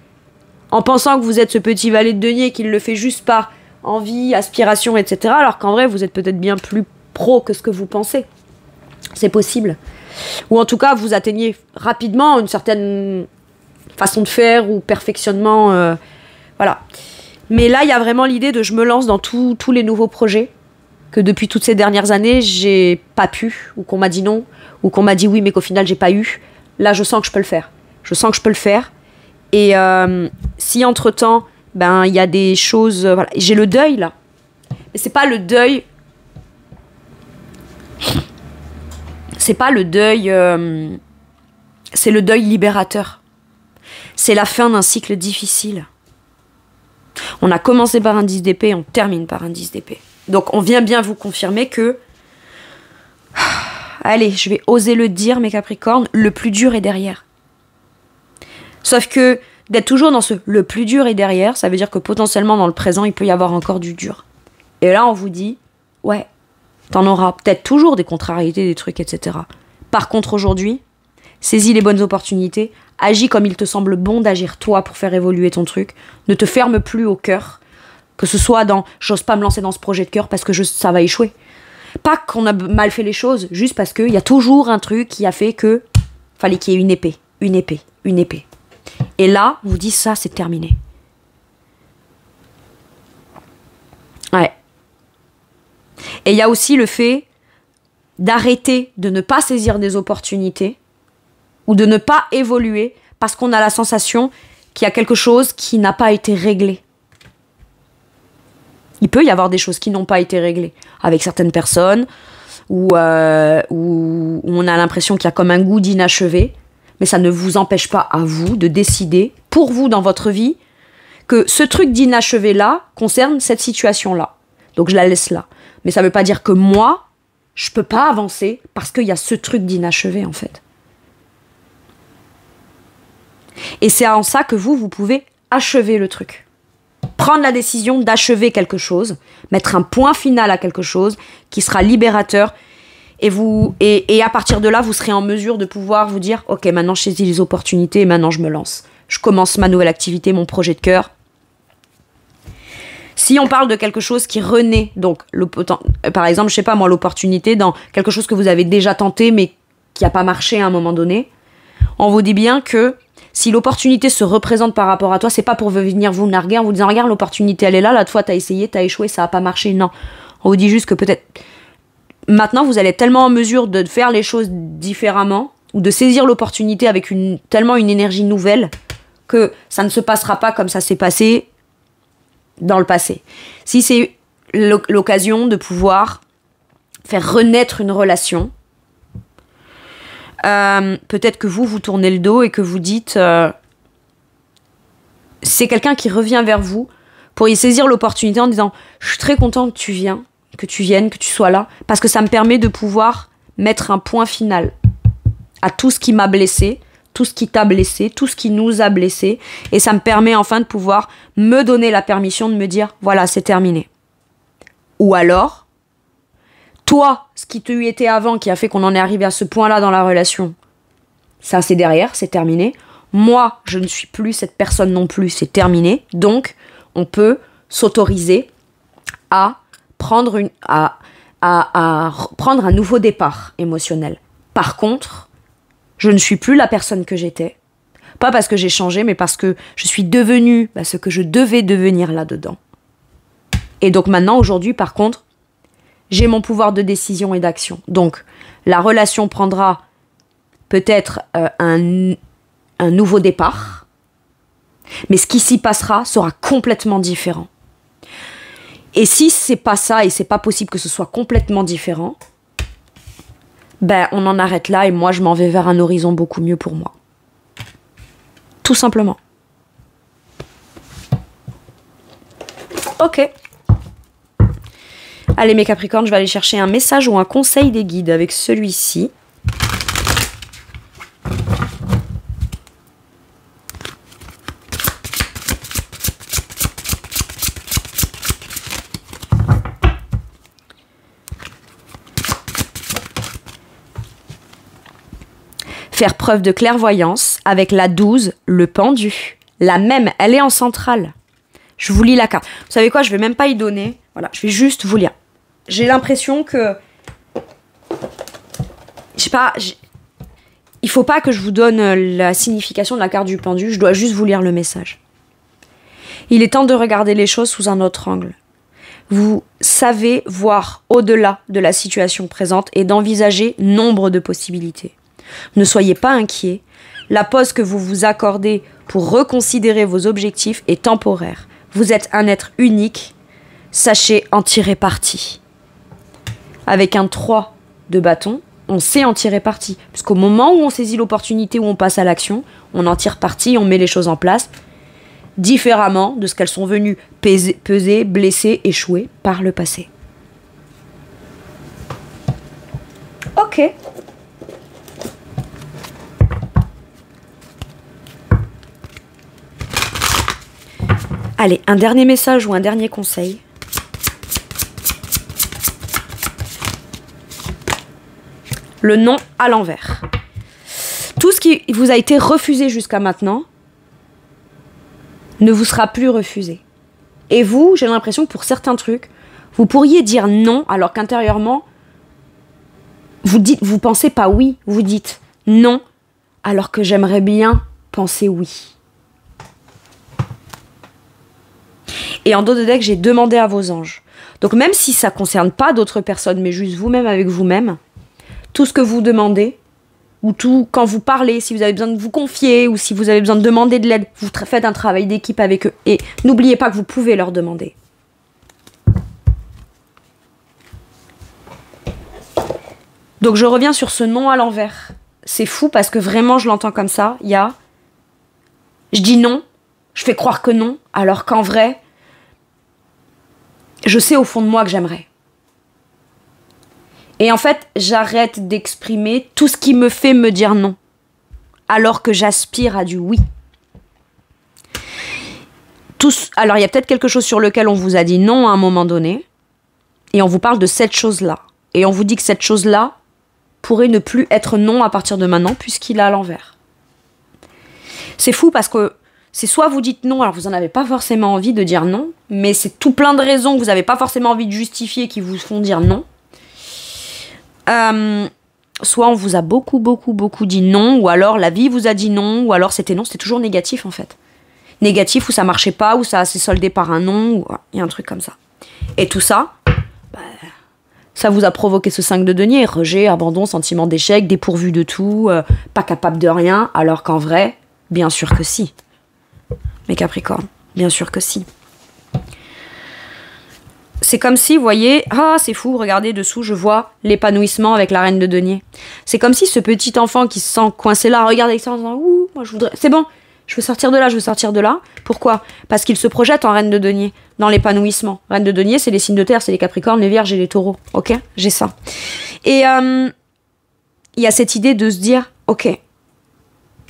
A: en pensant que vous êtes ce petit valet de denier qui le fait juste par envie, aspiration, etc. Alors qu'en vrai, vous êtes peut-être bien plus pro que ce que vous pensez. C'est possible. Ou en tout cas, vous atteignez rapidement une certaine façon de faire ou perfectionnement. Voilà. Mais là, il y a vraiment l'idée de je me lance dans tous les nouveaux projets que depuis toutes ces dernières années, j'ai pas pu, ou qu'on m'a dit non, ou qu'on m'a dit oui, mais qu'au final, j'ai pas eu. Là, je sens que je peux le faire. Je sens que je peux le faire. Et si entre-temps, ben, il y a des choses... voilà. J'ai le deuil, là. Mais c'est pas le deuil... C'est pas le deuil... c'est le deuil libérateur. C'est la fin d'un cycle difficile. On a commencé par un 10 d'épée, on termine par un 10 d'épée. Donc on vient bien vous confirmer que... Allez, je vais oser le dire, mes Capricornes, le plus dur est derrière. Sauf que d'être toujours dans ce « le plus dur est derrière », ça veut dire que potentiellement dans le présent, il peut y avoir encore du dur. Et là, on vous dit, ouais, t'en auras peut-être toujours des contrariétés, des trucs, etc. Par contre, aujourd'hui, saisis les bonnes opportunités, agis comme il te semble bon d'agir toi pour faire évoluer ton truc, ne te ferme plus au cœur, que ce soit dans « j'ose pas me lancer dans ce projet de cœur parce que ça va échouer ». Pas qu'on a mal fait les choses, juste parce qu'il y a toujours un truc qui a fait que fallait qu'il y ait une épée, une épée, une épée. Et là, vous dites ça, c'est terminé. Ouais. Et il y a aussi le fait d'arrêter de ne pas saisir des opportunités ou de ne pas évoluer parce qu'on a la sensation qu'il y a quelque chose qui n'a pas été réglé. Il peut y avoir des choses qui n'ont pas été réglées avec certaines personnes où on a l'impression qu'il y a comme un goût d'inachevé, mais ça ne vous empêche pas à vous de décider pour vous dans votre vie que ce truc d'inachevé là concerne cette situation là. Donc je la laisse là. Mais ça ne veut pas dire que moi, je ne peux pas avancer parce qu'il y a ce truc d'inachevé en fait. Et c'est en ça que vous pouvez achever le truc. Prendre la décision d'achever quelque chose, mettre un point final à quelque chose qui sera libérateur et à partir de là, vous serez en mesure de pouvoir vous dire « Ok, maintenant je saisis les opportunités et maintenant je me lance. Je commence ma nouvelle activité, mon projet de cœur. » Si on parle de quelque chose qui renaît, donc par exemple, je sais pas moi, l'opportunité dans quelque chose que vous avez déjà tenté mais qui n'a pas marché à un moment donné, on vous dit bien que si l'opportunité se représente par rapport à toi, c'est pas pour venir vous narguer en vous disant regarde l'opportunité elle est là, l'autre fois t'as essayé, t'as échoué, ça a pas marché. Non, on vous dit juste que peut-être maintenant vous allez être tellement en mesure de faire les choses différemment ou de saisir l'opportunité avec tellement une énergie nouvelle que ça ne se passera pas comme ça s'est passé dans le passé. Si c'est l'occasion de pouvoir faire renaître une relation, peut-être que vous tournez le dos et que vous dites c'est quelqu'un qui revient vers vous pour y saisir l'opportunité en disant je suis très content que tu viennes, que tu sois là parce que ça me permet de pouvoir mettre un point final à tout ce qui m'a blessé, tout ce qui t'a blessé, tout ce qui nous a blessé et ça me permet enfin de pouvoir me donner la permission de me dire voilà c'est terminé. Ou alors toi, ce qui te était avant, qui a fait qu'on en est arrivé à ce point-là dans la relation, ça c'est derrière, c'est terminé. Moi, je ne suis plus cette personne non plus, c'est terminé. Donc, on peut s'autoriser à prendre prendre un nouveau départ émotionnel. Par contre, je ne suis plus la personne que j'étais. Pas parce que j'ai changé, mais parce que je suis devenue ce que je devais devenir là-dedans. Et donc maintenant, aujourd'hui, par contre, j'ai mon pouvoir de décision et d'action. Donc, la relation prendra peut-être un nouveau départ, mais ce qui s'y passera sera complètement différent. Et si c'est pas ça, et c'est pas possible que ce soit complètement différent, on en arrête là et moi, je m'en vais vers un horizon beaucoup mieux pour moi. Tout simplement. Ok. Allez mes Capricornes, je vais aller chercher un message ou un conseil des guides avec celui-ci. Faire preuve de clairvoyance avec la 12, le pendu. La même, elle est en centrale. Je vous lis la carte. Vous savez quoi, je vais même pas y donner. Voilà, je vais juste vous lire. J'ai l'impression que... Je sais pas... Il faut pas que je vous donne la signification de la carte du pendu. Je dois juste vous lire le message. Il est temps de regarder les choses sous un autre angle. Vous savez voir au-delà de la situation présente et d'envisager nombre de possibilités. Ne soyez pas inquiets. La pause que vous vous accordez pour reconsidérer vos objectifs est temporaire. Vous êtes un être unique. Sachez en tirer parti. Avec un 3 de bâton, on sait en tirer parti. Puisqu'au moment où on saisit l'opportunité, où on passe à l'action, on en tire parti, on met les choses en place différemment de ce qu'elles sont venues peser, blesser, échouer par le passé. Ok. Allez, un dernier message ou un dernier conseil. Le non à l'envers. Tout ce qui vous a été refusé jusqu'à maintenant ne vous sera plus refusé. Et vous, j'ai l'impression que pour certains trucs, vous pourriez dire non alors qu'intérieurement, vous pensez pas oui, vous dites non alors que j'aimerais bien penser oui. Et en dos de deck, j'ai demandé à vos anges. Donc même si ça ne concerne pas d'autres personnes, mais juste vous-même avec vous-même, tout ce que vous demandez, ou tout, quand vous parlez, si vous avez besoin de vous confier, ou si vous avez besoin de demander de l'aide, vous faites un travail d'équipe avec eux. Et n'oubliez pas que vous pouvez leur demander. Donc je reviens sur ce non à l'envers. C'est fou parce que vraiment je l'entends comme ça. Il y a... Je dis non, je fais croire que non, alors qu'en vrai, je sais au fond de moi que j'aimerais. Et en fait, j'arrête d'exprimer tout ce qui me fait me dire non, alors que j'aspire à du oui. Alors, il y a peut-être quelque chose sur lequel on vous a dit non à un moment donné, et on vous parle de cette chose-là. Et on vous dit que cette chose-là pourrait ne plus être non à partir de maintenant, puisqu'il est à l'envers. C'est fou parce que c'est soit vous dites non, alors vous n'en avez pas forcément envie de dire non, mais c'est tout plein de raisons que vous n'avez pas forcément envie de justifier qui vous font dire non. Soit on vous a beaucoup dit non, ou alors la vie vous a dit non, ou alors c'était non, c'était toujours négatif en fait. Négatif, ou ça marchait pas, ou ça s'est soldé par un non, ou il y a un truc comme ça. Et tout ça, ça vous a provoqué ce 5 de denier, rejet, abandon, sentiment d'échec, dépourvu de tout, pas capable de rien, alors qu'en vrai, bien sûr que si. Mes Capricornes, bien sûr que si. C'est comme si, vous voyez, ah c'est fou, regardez dessous, je vois l'épanouissement avec la reine de denier. C'est comme si ce petit enfant qui se sent coincé là, regarde avec ça en disant, ouh, moi je voudrais, c'est bon, je veux sortir de là, je veux sortir de là. Pourquoi? Parce qu'il se projette en reine de denier, dans l'épanouissement. Reine de denier, c'est les signes de terre, c'est les Capricornes, les Vierges et les Taureaux, ok? J'ai ça. Et il y a cette idée de se dire, ok,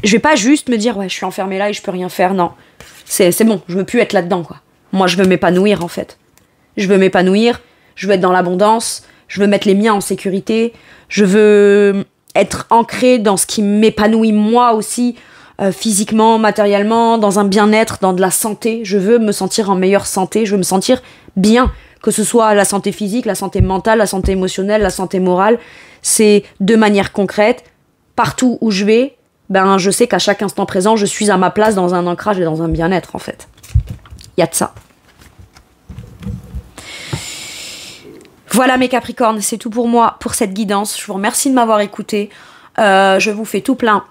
A: je vais pas juste me dire, ouais, je suis enfermée là et je peux rien faire, non. C'est bon, je veux plus être là-dedans, quoi. Moi, je veux m'épanouir, en fait. Je veux m'épanouir, je veux être dans l'abondance, je veux mettre les miens en sécurité, je veux être ancrée dans ce qui m'épanouit moi aussi, physiquement, matériellement, dans un bien-être, dans de la santé. Je veux me sentir en meilleure santé, je veux me sentir bien, que ce soit la santé physique, la santé mentale, la santé émotionnelle, la santé morale. C'est de manière concrète, partout où je vais, ben je sais qu'à chaque instant présent, je suis à ma place dans un ancrage et dans un bien-être, en fait. Il y a de ça. Voilà mes Capricornes, c'est tout pour moi, pour cette guidance. Je vous remercie de m'avoir écouté. Je vous fais tout plein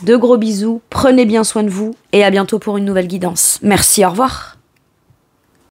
A: de gros bisous. Prenez bien soin de vous et à bientôt pour une nouvelle guidance. Merci, au revoir.